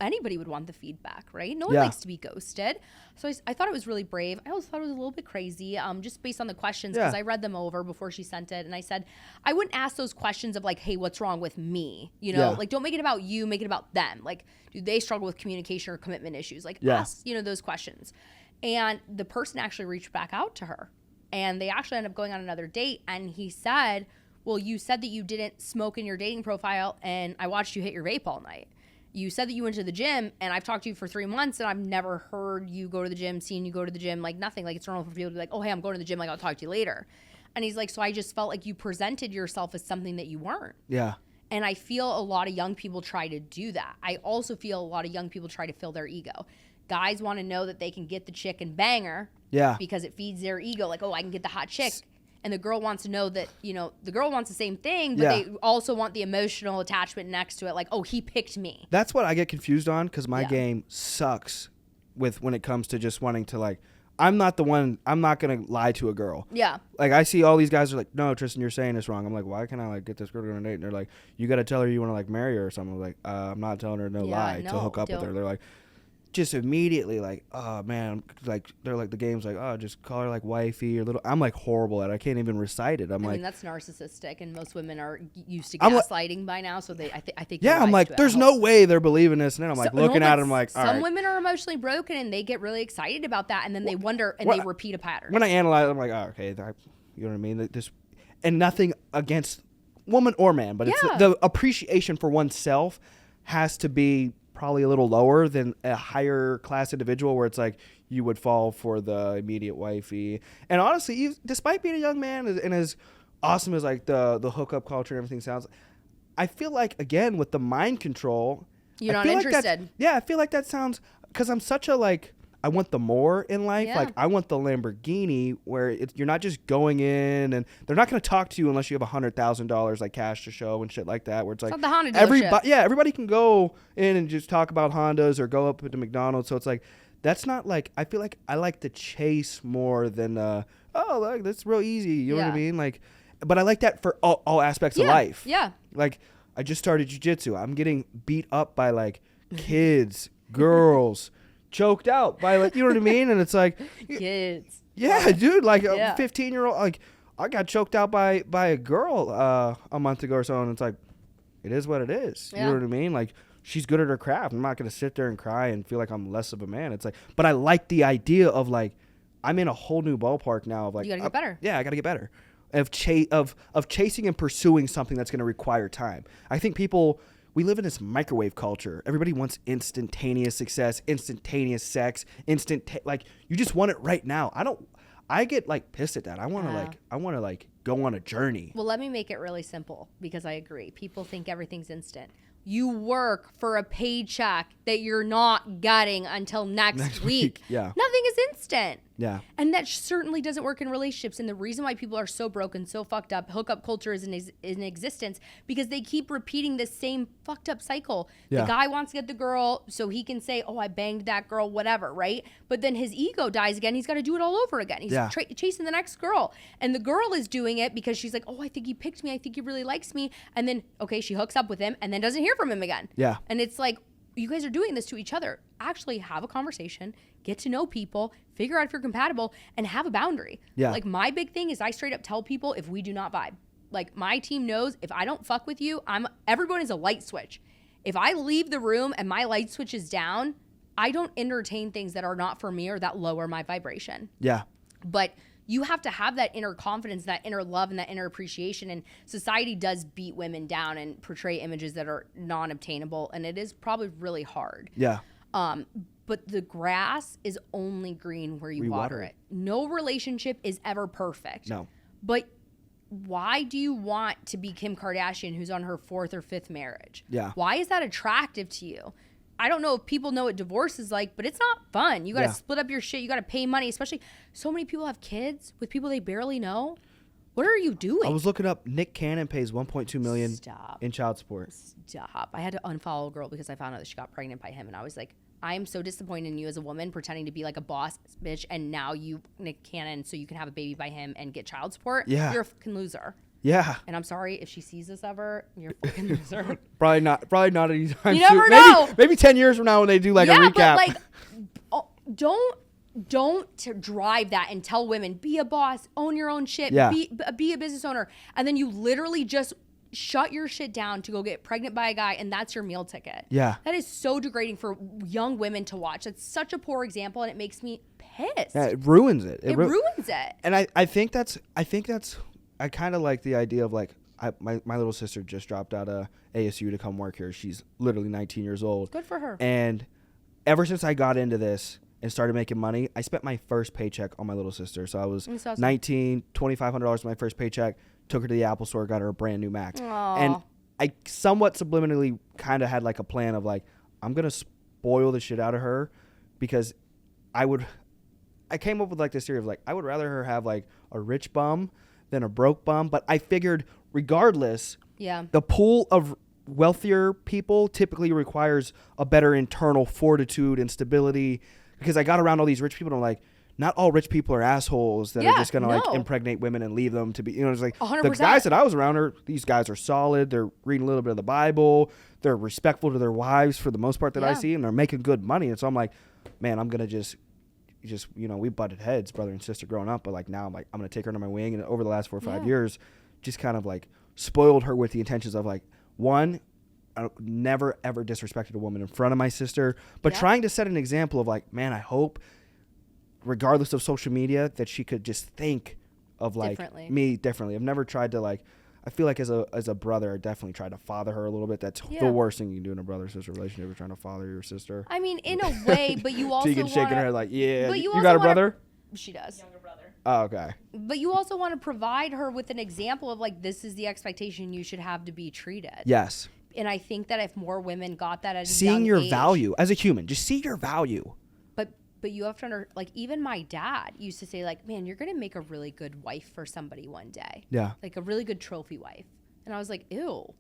anybody would want the feedback, right? No one likes to be ghosted. So I thought it was really brave. I also thought it was a little bit crazy, just based on the questions, because I read them over before she sent it. And I said, I wouldn't ask those questions of like, hey, what's wrong with me? You know, like don't make it about you, make it about them. Like, do they struggle with communication or commitment issues? Like ask, those questions. And the person actually reached back out to her, and they actually ended up going on another date. And he said, well, you said that you didn't smoke in your dating profile, and I watched you hit your vape all night. You said that you went to the gym, and I've talked to you for 3 months, and I've never heard you go to the gym, seen you go to the gym, like nothing. Like it's normal for people to be like, oh, hey, I'm going to the gym, like I'll talk to you later. And he's like, so I just felt like you presented yourself as something that you weren't. Yeah. And I feel a lot of young people try to do that. I also feel a lot of young people try to fill their ego. Guys want to know that they can get the chick and bang her. Yeah. Because it feeds their ego. Like, oh, I can get the hot chick. And the girl wants to know that, you know, the girl wants the same thing, but they also want the emotional attachment next to it. Like, oh, he picked me. That's what I get confused on, because my game sucks when it comes to just wanting to, like, I'm not going to lie to a girl. Yeah. Like, I see all these guys are like, no, Tristan, you're saying this wrong. I'm like, why can't I, like, get this girl on a date? And they're like, you got to tell her you want to, like, marry her or something. I'm like, I'm not telling her no lie to hook up with her. They're like, just immediately like, oh man, like they're like, the game's like, oh, just call her like wifey or little. I'm like horrible at it. I can't even recite it. I mean, that's narcissistic, and most women are used to gaslighting by now. So I think I'm like, there's no way they're believing this. And then I'm like looking at it, I'm like, some women are emotionally broken and they get really excited about that, and then they wonder and they repeat a pattern. When I analyze, I'm like, oh, okay, you know what I mean? This, and nothing against woman or man, but it's the appreciation for oneself has to be probably a little lower than a higher class individual, where it's like you would fall for the immediate wifey. And honestly, despite being a young man and as awesome as like the hookup culture and everything sounds, I feel like, again, with the mind control, you're not interested. I feel like that sounds, because I'm such a, like, I want the more in life. Yeah. Like, I want the Lamborghini where you're not just going in and they're not going to talk to you unless you have $100,000 like cash to show and shit like that. Where it's like, not the Honda dealership. Everybody can go in and just talk about Hondas or go up to McDonald's. So it's like, that's not like, I feel like I like to chase more than, like, that's real easy. You know what I mean? Like, but I like that for all aspects of life. Yeah. Like, I just started jiu-jitsu. I'm getting beat up by like kids, girls, choked out by, like, you know what I mean? And it's like, kids. Yeah, dude, like a 15-year-old, like, I got choked out by a girl a month ago or so, and it's like, it is what it is. You know what I mean? Like, she's good at her craft. I'm not going to sit there and cry and feel like I'm less of a man. It's like, but I like the idea of, like, I'm in a whole new ballpark now of, like, you got to get better. Yeah, I got to get better. Of chasing and pursuing something that's going to require time. I think we live in this microwave culture. Everybody wants instantaneous success, instantaneous sex, like, you just want it right now. I get like pissed at that. I want to go on a journey. Well, let me make it really simple, because I agree. People think everything's instant. You work for a paycheck that you're not getting until next week. Yeah. Nothing is instant. Yeah. And that certainly doesn't work in relationships. And the reason why people are so broken, so fucked up, hookup culture is in existence, because they keep repeating this same fucked up cycle. Yeah. The guy wants to get the girl so he can say, oh, I banged that girl, whatever, right? But then his ego dies again. He's got to do it all over again. He's chasing the next girl. And the girl is doing it because she's like, oh, I think he picked me. I think he really likes me. And then, okay, she hooks up with him and then doesn't hear from him again. Yeah. And it's like, you guys are doing this to each other. Actually have a conversation, get to know people, figure out if you're compatible, and have a boundary. Yeah. Like, my big thing is I straight up tell people if we do not vibe. Like, my team knows if I don't fuck with you, everyone is a light switch. If I leave the room and my light switch is down, I don't entertain things that are not for me or that lower my vibration. Yeah. But you have to have that inner confidence, that inner love, and that inner appreciation. And society does beat women down and portray images that are non-obtainable. And it is probably really hard. Yeah. But the grass is only green where you water it. No relationship is ever perfect. No. But why do you want to be Kim Kardashian, who's on her 4th or 5th marriage? Yeah. Why is that attractive to you? I don't know if people know what divorce is like, but it's not fun. You got to split up your shit. You got to pay money, especially so many people have kids with people they barely know. What are you doing? I was looking up, Nick Cannon pays $1.2 million in child support. Stop. I had to unfollow a girl because I found out that she got pregnant by him. And I was like, I am so disappointed in you as a woman, pretending to be like a boss bitch. And now you, Nick Cannon, so you can have a baby by him and get child support. Yeah. You're a fucking loser. Yeah. And I'm sorry if she sees this ever. You're a fucking loser. Probably not anytime soon. You never know. Maybe 10 years from now when they do like a recap. But like, don't drive that and tell women, be a boss, own your own shit, be a business owner. And then you literally just shut your shit down to go get pregnant by a guy, and that's your meal ticket. Yeah. That is so degrading for young women to watch. That's such a poor example, and it makes me pissed. Yeah, it ruins it. It ruins it. And I think that's I kind of like the idea of like, my little sister just dropped out of ASU to come work here. She's literally 19 years old. Good for her. And ever since I got into this and started making money, I spent my first paycheck on my little sister. So I was 19, $2,500 for my first paycheck, took her to the Apple store, got her a brand new Mac. Aww. And I somewhat subliminally kind of had like a plan of like, I'm going to spoil the shit out of her because I came up with like this theory of like, I would rather her have like a rich bum than a broke bum. But I figured regardless, the pool of wealthier people typically requires a better internal fortitude and stability, because I got around all these rich people and I'm like, not all rich people are assholes that are just going to like impregnate women and leave them to be, it's like 100%. The guys that I was around these guys are solid. They're reading a little bit of the Bible. They're respectful to their wives for the most part that I see, and they're making good money. And so I'm like, man, I'm going to just, we butted heads, brother and sister growing up. But like now I'm like, I'm going to take her under my wing. And over the last 4 or 5 years, just kind of like spoiled her with the intentions of like, one, I never ever disrespected a woman in front of my sister, but trying to set an example of like, man, I hope regardless of social media that she could just think of like me differently. I've never tried to like, I feel like as a brother, I definitely tried to father her a little bit. That's the worst thing you can do in a brother-sister relationship, is trying to father your sister. I mean, in a way, but you also Tegan shaking her head like, yeah, but you got a brother? She does. Younger brother. Oh, okay. But you also want to provide her with an example of like, this is the expectation you should have to be treated. Yes. And I think that if more women got that at a seeing young your age, value as a human, just see your value. But you have to like, even my dad used to say like, man, you're going to make a really good wife for somebody one day. Yeah. Like a really good trophy wife. And I was like, ew,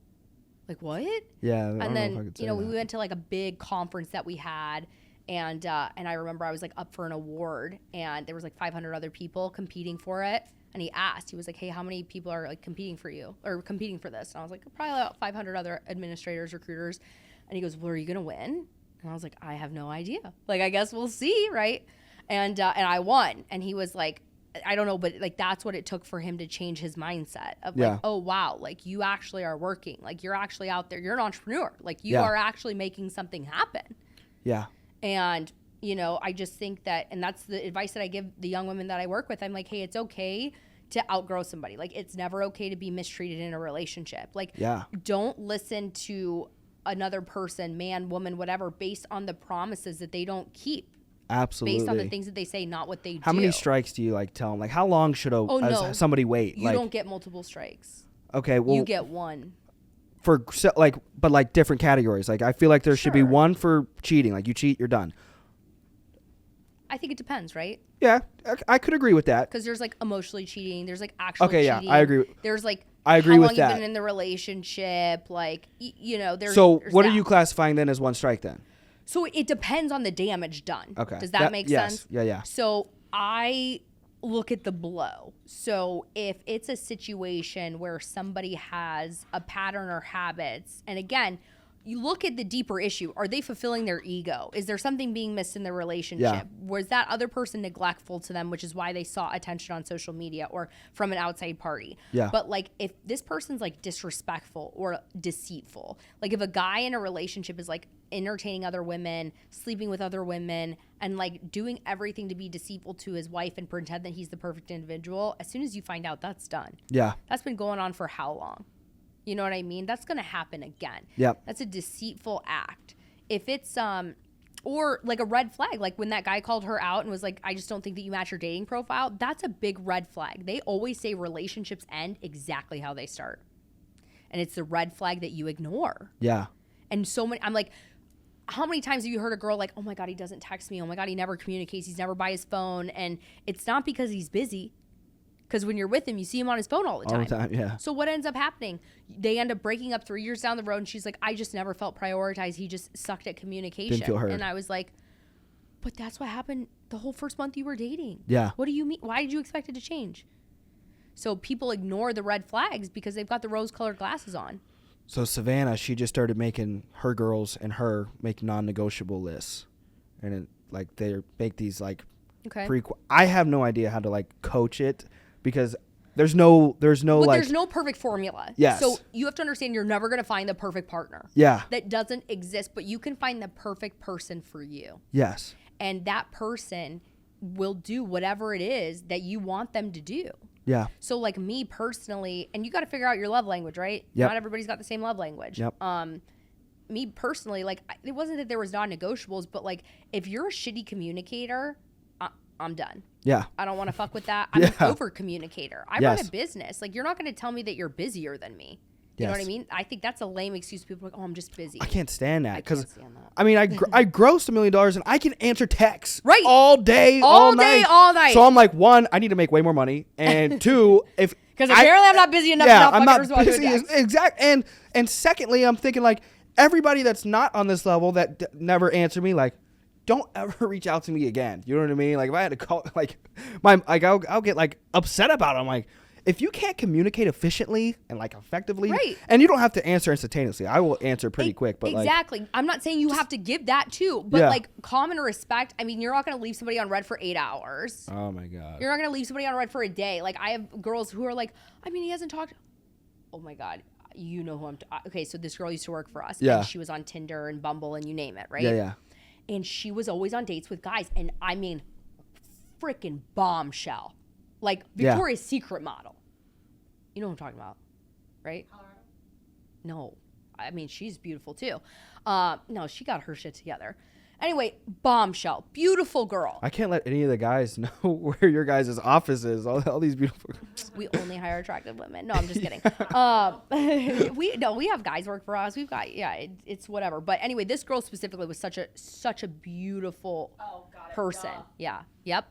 like what? Yeah. And then, we went to like a big conference that we had. And I remember I was like up for an award, and there was like 500 other people competing for it. And he was like, hey, how many people are like competing for you or competing for this? And I was like, probably about 500 other administrators, recruiters. And he goes, well, are you going to win? And I was like, I have no idea. Like, I guess we'll see. Right. And I won. And he was like, I don't know, but like, that's what it took for him to change his mindset of like, oh, wow. Like, you actually are working. Like, you're actually out there. You're an entrepreneur. Like, you are actually making something happen. Yeah. And, I just think that, and that's the advice that I give the young women that I work with. I'm like, hey, it's okay to outgrow somebody. Like, it's never okay to be mistreated in a relationship. Like, don't listen to another person, man, woman, whatever, based on the promises that they don't keep. Absolutely. Based on the things that they say, not what they do. How many strikes do you like tell them? Like, how long should somebody wait? You don't get multiple strikes. Okay, well, you get one. For but different categories. Like, I feel like there should be one for cheating. Like, you cheat, you're done. I think it depends, right? Yeah, I could agree with that. Because there's like emotionally cheating. There's like actually cheating. Okay, yeah, I agree. There's like I agree with how long that. you've been in the relationship. Like, there's. So what are you classifying then as one strike then? So it depends on the damage done. Okay. Does that make sense? Yeah. So I look at the blow. So if it's a situation where somebody has a pattern or habits, and again, you look at the deeper issue. Are they fulfilling their ego? Is there something being missed in the relationship? Yeah. Was that other person neglectful to them, which is why they sought attention on social media or from an outside party? Yeah. But like, if this person's like disrespectful or deceitful, like if a guy in a relationship is like entertaining other women, sleeping with other women, and like doing everything to be deceitful to his wife and pretend that he's the perfect individual, as soon as you find out, that's done. Yeah. That's been going on for how long? You know what I mean? That's going to happen again. Yep. That's a deceitful act. If it's or like a red flag, like when that guy called her out and was like, I just don't think that you match your dating profile, that's a big red flag. They always say relationships end exactly how they start. And it's the red flag that you ignore. Yeah. And I'm like, how many times have you heard a girl like, oh my God, he doesn't text me. Oh my God, he never communicates. He's never by his phone. And it's not because he's busy. Because when you're with him, you see him on his phone all the time. All the time, yeah. So what ends up happening? They end up breaking up 3 years down the road, and she's like, I just never felt prioritized. He just sucked at communication. Didn't feel heard. And I was like, but that's what happened the whole first month you were dating. Yeah. What do you mean? Why did you expect it to change? So people ignore the red flags because they've got the rose-colored glasses on. So Savannah, she just started making her girls and her make non-negotiable lists. And they make these I have no idea how to coach it. Because there's no there's no perfect formula. Yes. So you have to understand you're never going to find the perfect partner. Yeah. That doesn't exist, but you can find the perfect person for you. Yes. And that person will do whatever it is that you want them to do. Yeah. So like me personally, and you got to figure out your love language, right? Yep. Not everybody's got the same love language. Yep. Me personally, it wasn't that there was non-negotiables, but if you're a shitty communicator, I'm done. Yeah. I don't want to fuck with that. I'm an over communicator. I run a business. You're not going to tell me that you're busier than me. You know what I mean? I think that's a lame excuse. People are like, oh, I'm just busy. I can't stand that because I mean, I grossed $1 million and I can answer texts all day, all night. So I'm like, one, I need to make way more money, and two, if because apparently I'm not busy enough. Yeah, I'm not busy. Exactly. And secondly, I'm thinking like everybody that's not on this level that never answer me, like, don't ever reach out to me again. You know what I mean? Like if I had to call, like I'll get like upset about it. I'm like, if you can't communicate efficiently and like effectively, and you don't have to answer instantaneously, I will answer pretty quick. But exactly, I'm not saying you have to give that too, but like common respect. I mean, you're not going to leave somebody on red for 8 hours. Oh my God. You're not going to leave somebody on red for a day. Like I have girls who are like, I mean, he hasn't talked. Oh my God. You know who I'm okay, so this girl used to work for us. Yeah. And she was on Tinder and Bumble and you name it, right? Yeah. And she was always on dates with guys. And I mean, freaking bombshell. Like Victoria's Secret model. You know what I'm talking about, right? No. I mean, she's beautiful too. No, she got her shit together. Anyway, bombshell. Beautiful girl. I can't let any of the guys know where your guys' office is. All these beautiful girls. We only hire attractive women. No, I'm just kidding. We have guys work for us. We've got, it's whatever. But anyway, this girl specifically was such a beautiful person. Yeah. Yep.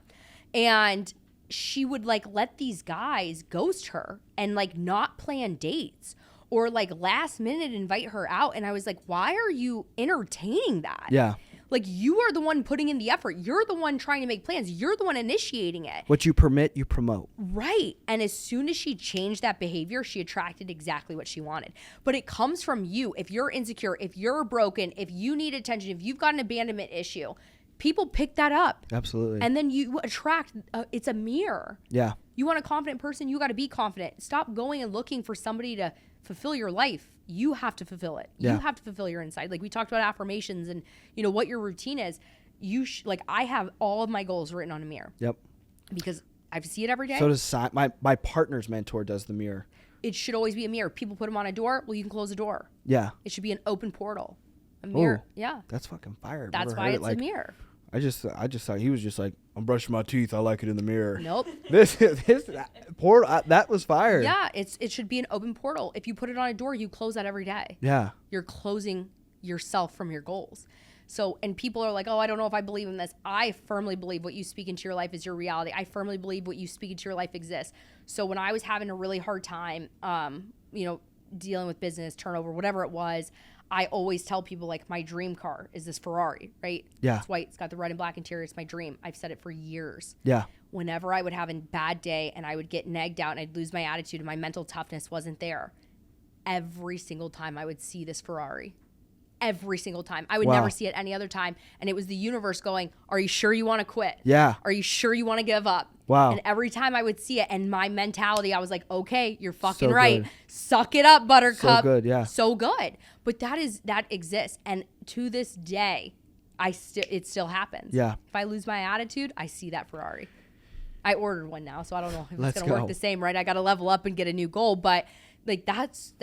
And she would like let these guys ghost her and like not plan dates or like last minute invite her out. And I was like, why are you entertaining that? Yeah. Like you are the one putting in the effort. You're the one trying to make plans. You're the one initiating it. What you permit, you promote. Right. And as soon as she changed that behavior, she attracted exactly what she wanted. But it comes from you. If you're insecure, if you're broken, if you need attention, if you've got an abandonment issue, people pick that up. Absolutely. And then you attract, it's a mirror. Yeah. You want a confident person, you got to be confident. Stop going and looking for somebody to fulfill your life. You have to fulfill it. You have to fulfill your inside. Like we talked about affirmations and you know what your routine is. Like I have all of my goals written on a mirror. Yep. Because I see it every day. So does my partner's mentor does the mirror. It should always be a mirror. People put them on a door. Well, you can close the door. Yeah. It should be an open portal. A mirror. Ooh, yeah. That's fucking fire. That's why it's a mirror. I just thought he was just like, I'm brushing my teeth. I like it in the mirror. Nope. That portal, that was fire. Yeah, it should be an open portal. If you put it on a door, you close that every day. Yeah. You're closing yourself from your goals. So, and people are like, oh, I don't know if I believe in this. I firmly believe what you speak into your life is your reality. I firmly believe what you speak into your life exists. So when I was having a really hard time, dealing with business, turnover, whatever it was, I always tell people like my dream car is this Ferrari, right? Yeah. It's white. It's got the red and black interior. It's my dream. I've said it for years. Yeah. Whenever I would have a bad day and I would get nagged out and I'd lose my attitude and my mental toughness wasn't there, every single time I would see this Ferrari. Every single time. I would never see it any other time. And it was the universe going, are you sure you want to quit? Yeah. Are you sure you want to give up? Wow. And every time I would see it and my mentality, I was like, okay, you're fucking right. Suck it up, buttercup. So good, yeah. So good. But that exists. And to this day, it still happens. Yeah. If I lose my attitude, I see that Ferrari. I ordered one now, so I don't know if it's going to work the same, right? I got to level up and get a new goal. But like that's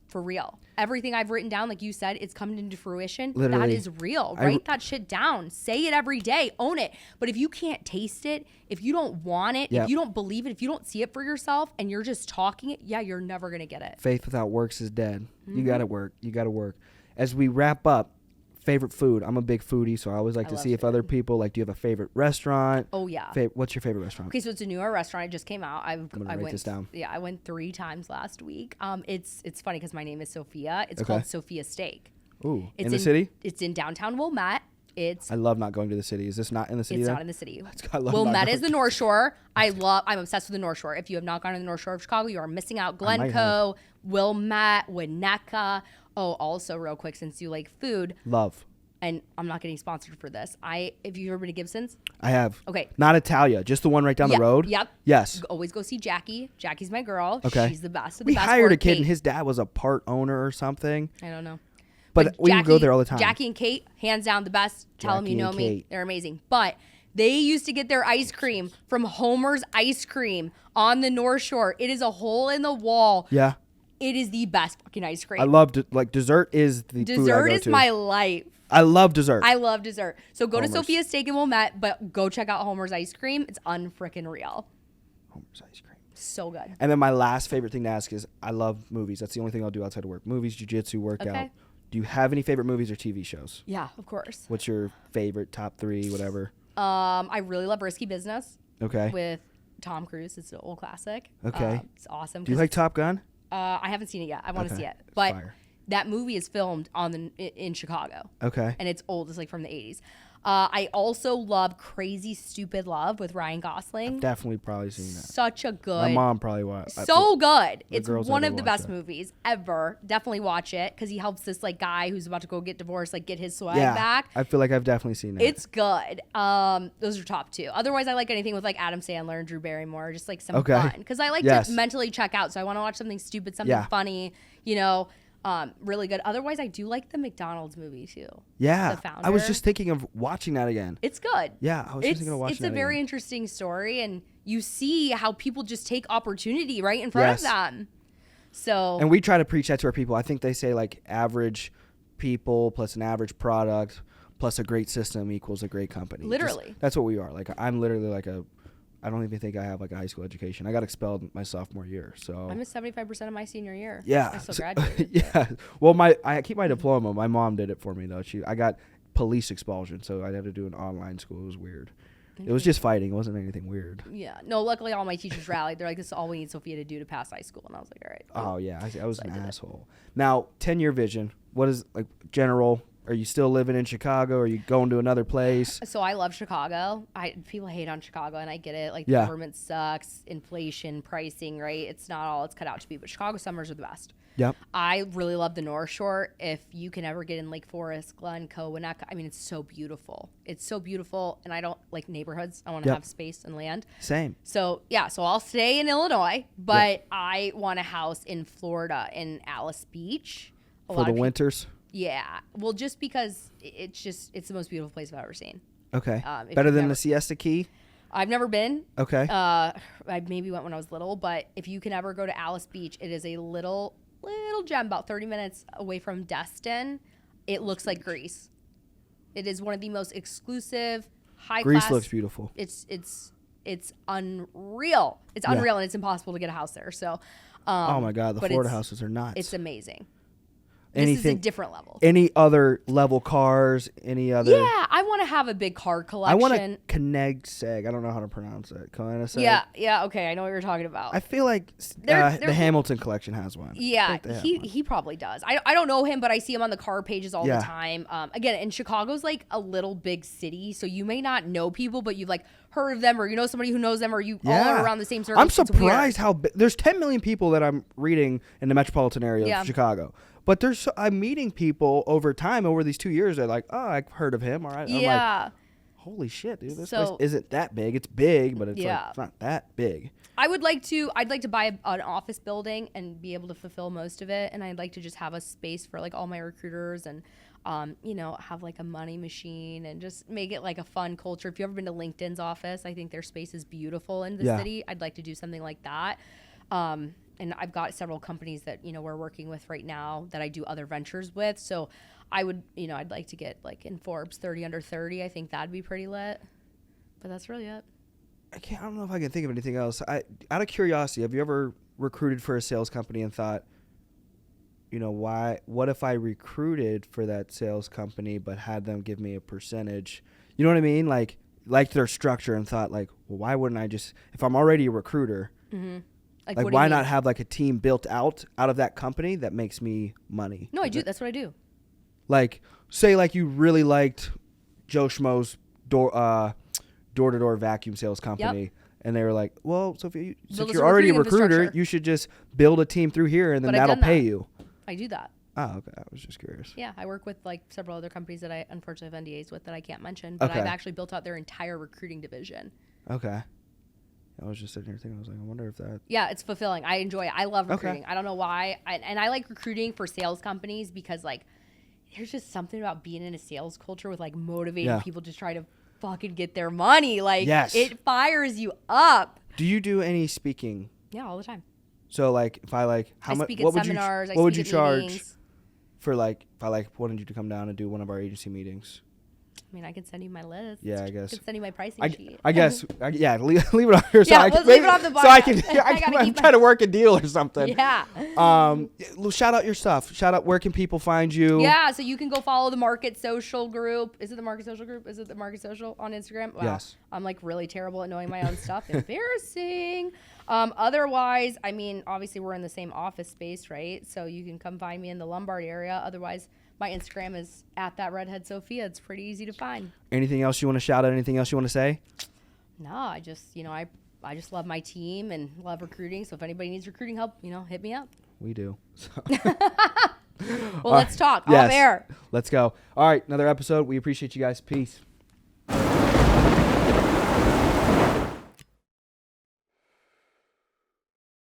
for real. Everything I've written down, like you said, it's coming into fruition. Literally. That is real. Write that shit down. Say it every day. Own it. But if you can't taste it, if you don't want it, if you don't believe it, if you don't see it for yourself and you're just talking it, you're never going to get it. Faith without works is dead. Mm-hmm. You got to work. You got to work. As we wrap up, favorite food. I'm a big foodie, so I always like to see if other people, like, do you have a favorite restaurant? Oh, yeah. What's your favorite restaurant? Okay, so it's a newer restaurant. It just came out. I'm going to write this down. Yeah, I went 3 times last week. It's funny because my name is Sophia. It's called Sophia Steak. Ooh, in the city? It's in downtown Wilmette. I love not going to the city. Is this not in the city? It's then? not in the city. Wilmette is the North Shore. I'm obsessed with the North Shore. If you have not gone to the North Shore of Chicago, you are missing out. Glencoe, Wilmette, Winnetka. Oh, also real quick, since you like food. Love. And I'm not getting sponsored for this. Have you ever been to Gibson's? I have. Okay. Not Italia, just the one right down the road? Yep. Yes. Always go see Jackie. Jackie's my girl. Okay. She's the best of We the best. hired a kid and his dad was a part owner or something. I don't know. But we would go there all the time. Jackie and Kate, hands down the best. Tell them you know me. Kate. They're amazing. But they used to get their ice cream from Homer's Ice Cream on the North Shore. It is a hole in the wall. Yeah. It is the best fucking ice cream. I love dessert is the food I go to. Dessert is my life. I love dessert. I love dessert. So go to Sophia's Steak in Wilmette, but go check out Homer's Ice Cream. It's unfrickin' real. Homer's Ice Cream. So good. And then my last favorite thing to ask is, I love movies. That's the only thing I'll do outside of work. Movies, jiu-jitsu, workout. Okay. Do you have any favorite movies or TV shows? Yeah, of course. What's your favorite top 3, whatever? I really love Risky Business. Okay. With Tom Cruise. It's an old classic. Okay. It's awesome. Do you like Top Gun? I haven't seen it yet. I want to see it. But that movie is filmed in Chicago. Okay. And it's old. It's like from the 80s. I also love Crazy Stupid Love with Ryan Gosling. I've definitely probably seen that. Such a good. My mom probably watched. So good. It's one of the best movies ever. Definitely watch it because he helps this like guy who's about to go get divorced like get his swag back. I feel like I've definitely seen that. It's good. Those are top 2. Otherwise, I like anything with like Adam Sandler and Drew Barrymore, just like some fun because I like to mentally check out. So I want to watch something stupid, something funny. You know. Really good. Otherwise, I do like the McDonald's movie too. Yeah, The Founder. I was just thinking of watching that again. It's good. Yeah, I was just thinking of watching that. It's a very interesting story, and you see how people just take opportunity right in front of them. So, and we try to preach that to our people. I think they say like average people plus an average product plus a great system equals a great company. Literally, that's what we are. Like I'm literally like I don't even think I have like a high school education. I got expelled my sophomore year. So I missed 75% of my senior year. Yeah. I still graduated. Yeah. Well, I keep my diploma. My mom did it for me though. I got police expulsion, so I had to do an online school. It was weird. It was just fighting. It wasn't anything weird. Yeah. No, luckily all my teachers rallied. They're like, this is all we need Sophia to do to pass high school. And I was like, all right. Oh yeah. I was an asshole. Now, 10-year vision. What is like general? Are you still living in Chicago? Are you going to another place? So I love Chicago. People hate on Chicago, and I get it. Like, the government sucks, inflation, pricing, right? It's not all it's cut out to be, but Chicago summers are the best. Yep. I really love the North Shore. If you can ever get in Lake Forest, Glencoe, Winnetka, I mean, it's so beautiful. It's so beautiful, and I don't like neighborhoods. I want to have space and land. Same. So, yeah, so I'll stay in Illinois, but I want a house in Florida, in Alice Beach. For the winters? Yeah. Well, just because it's the most beautiful place I've ever seen. Okay. Better than the Siesta Key? I've never been. Okay. I maybe went when I was little, but if you can ever go to Alice Beach, it is a little gem about 30 minutes away from Destin. It looks like Greece. It is one of the most exclusive, high class. Greece looks beautiful. It's unreal. It's unreal, and it's impossible to get a house there. So, oh my God, the Florida houses are nuts. It's amazing. Anything, this is a different level. Any other level cars? Any other? Yeah, I want to have a big car collection. I want a Koenigsegg. I don't know how to pronounce it. Koenigsegg. Yeah. Okay, I know what you're talking about. I feel like the Hamilton collection has one. Yeah, he probably does. I don't know him, but I see him on the car pages all the time. Again, and Chicago's like a little big city, so you may not know people, but you've like heard of them, or you know somebody who knows them, or you all are around the same circle. I'm surprised how there's 10 million people that I'm reading in the metropolitan area of Chicago. But I'm meeting people over time, over these 2 years. They're like, oh, I've heard of him. All right. I'm like, holy shit, dude. This place isn't that big. It's big, but it's not that big. I'd like to buy an office building and be able to fulfill most of it. And I'd like to just have a space for like all my recruiters and, have like a money machine and just make it like a fun culture. If you've ever been to LinkedIn's office, I think their space is beautiful in the city. I'd like to do something like that. And I've got several companies that, we're working with right now that I do other ventures with. So I would, I'd like to get like in Forbes 30 under 30. I think that'd be pretty lit. But that's really it. I don't know if I can think of anything else. Out of curiosity, have you ever recruited for a sales company and thought, what if I recruited for that sales company but had them give me a percentage? You know what I mean? Like their structure, and thought like, well, why wouldn't I just, if I'm already a recruiter, like why not have like a team built out of that company that makes me money? No, I do. That's what I do. Like, say like you really liked Joe Schmo's door-to-door vacuum sales company, and they were like, well, Sophia, since you're already a recruiter, you should just build a team through here, and then that'll pay you. I do that. Oh, okay. I was just curious. Yeah, I work with like several other companies that I unfortunately have NDAs with that I can't mention, but I've actually built out their entire recruiting division. Okay. I was just sitting here thinking, I was like, I wonder if that... Yeah, it's fulfilling. I enjoy it. I love recruiting. Okay. I don't know why. I like recruiting for sales companies because, like, there's just something about being in a sales culture with, like, motivating people to try to fucking get their money. Like, it fires you up. Do you do any speaking? Yeah, all the time. So, like, if I, like... I speak at seminars. What would you charge for, like, if I, like, wanted you to come down and do one of our agency meetings? I mean, I can send you my list. Yeah, I guess. I can send you my pricing sheet. I guess. Yeah, leave it on here. Yeah, let's leave it on the podcast. So I can try to work a deal or something. Yeah. Shout out your stuff. Shout out, where can people find you? Yeah, so you can go follow the Market Social group. Is it the Market Social group? Is it the Market Social on Instagram? Wow. Yes. I'm like really terrible at knowing my own stuff. Embarrassing. Otherwise, I mean, obviously we're in the same office space, right? So you can come find me in the Lombard area. Otherwise, my Instagram is at that redhead Sophia. It's pretty easy to find. Anything else you want to shout out? Anything else you want to say? No, I just, I just love my team and love recruiting. So if anybody needs recruiting help, hit me up. We do. So. Well, let's talk. Yes. Off air. Let's go. All right, another episode. We appreciate you guys. Peace.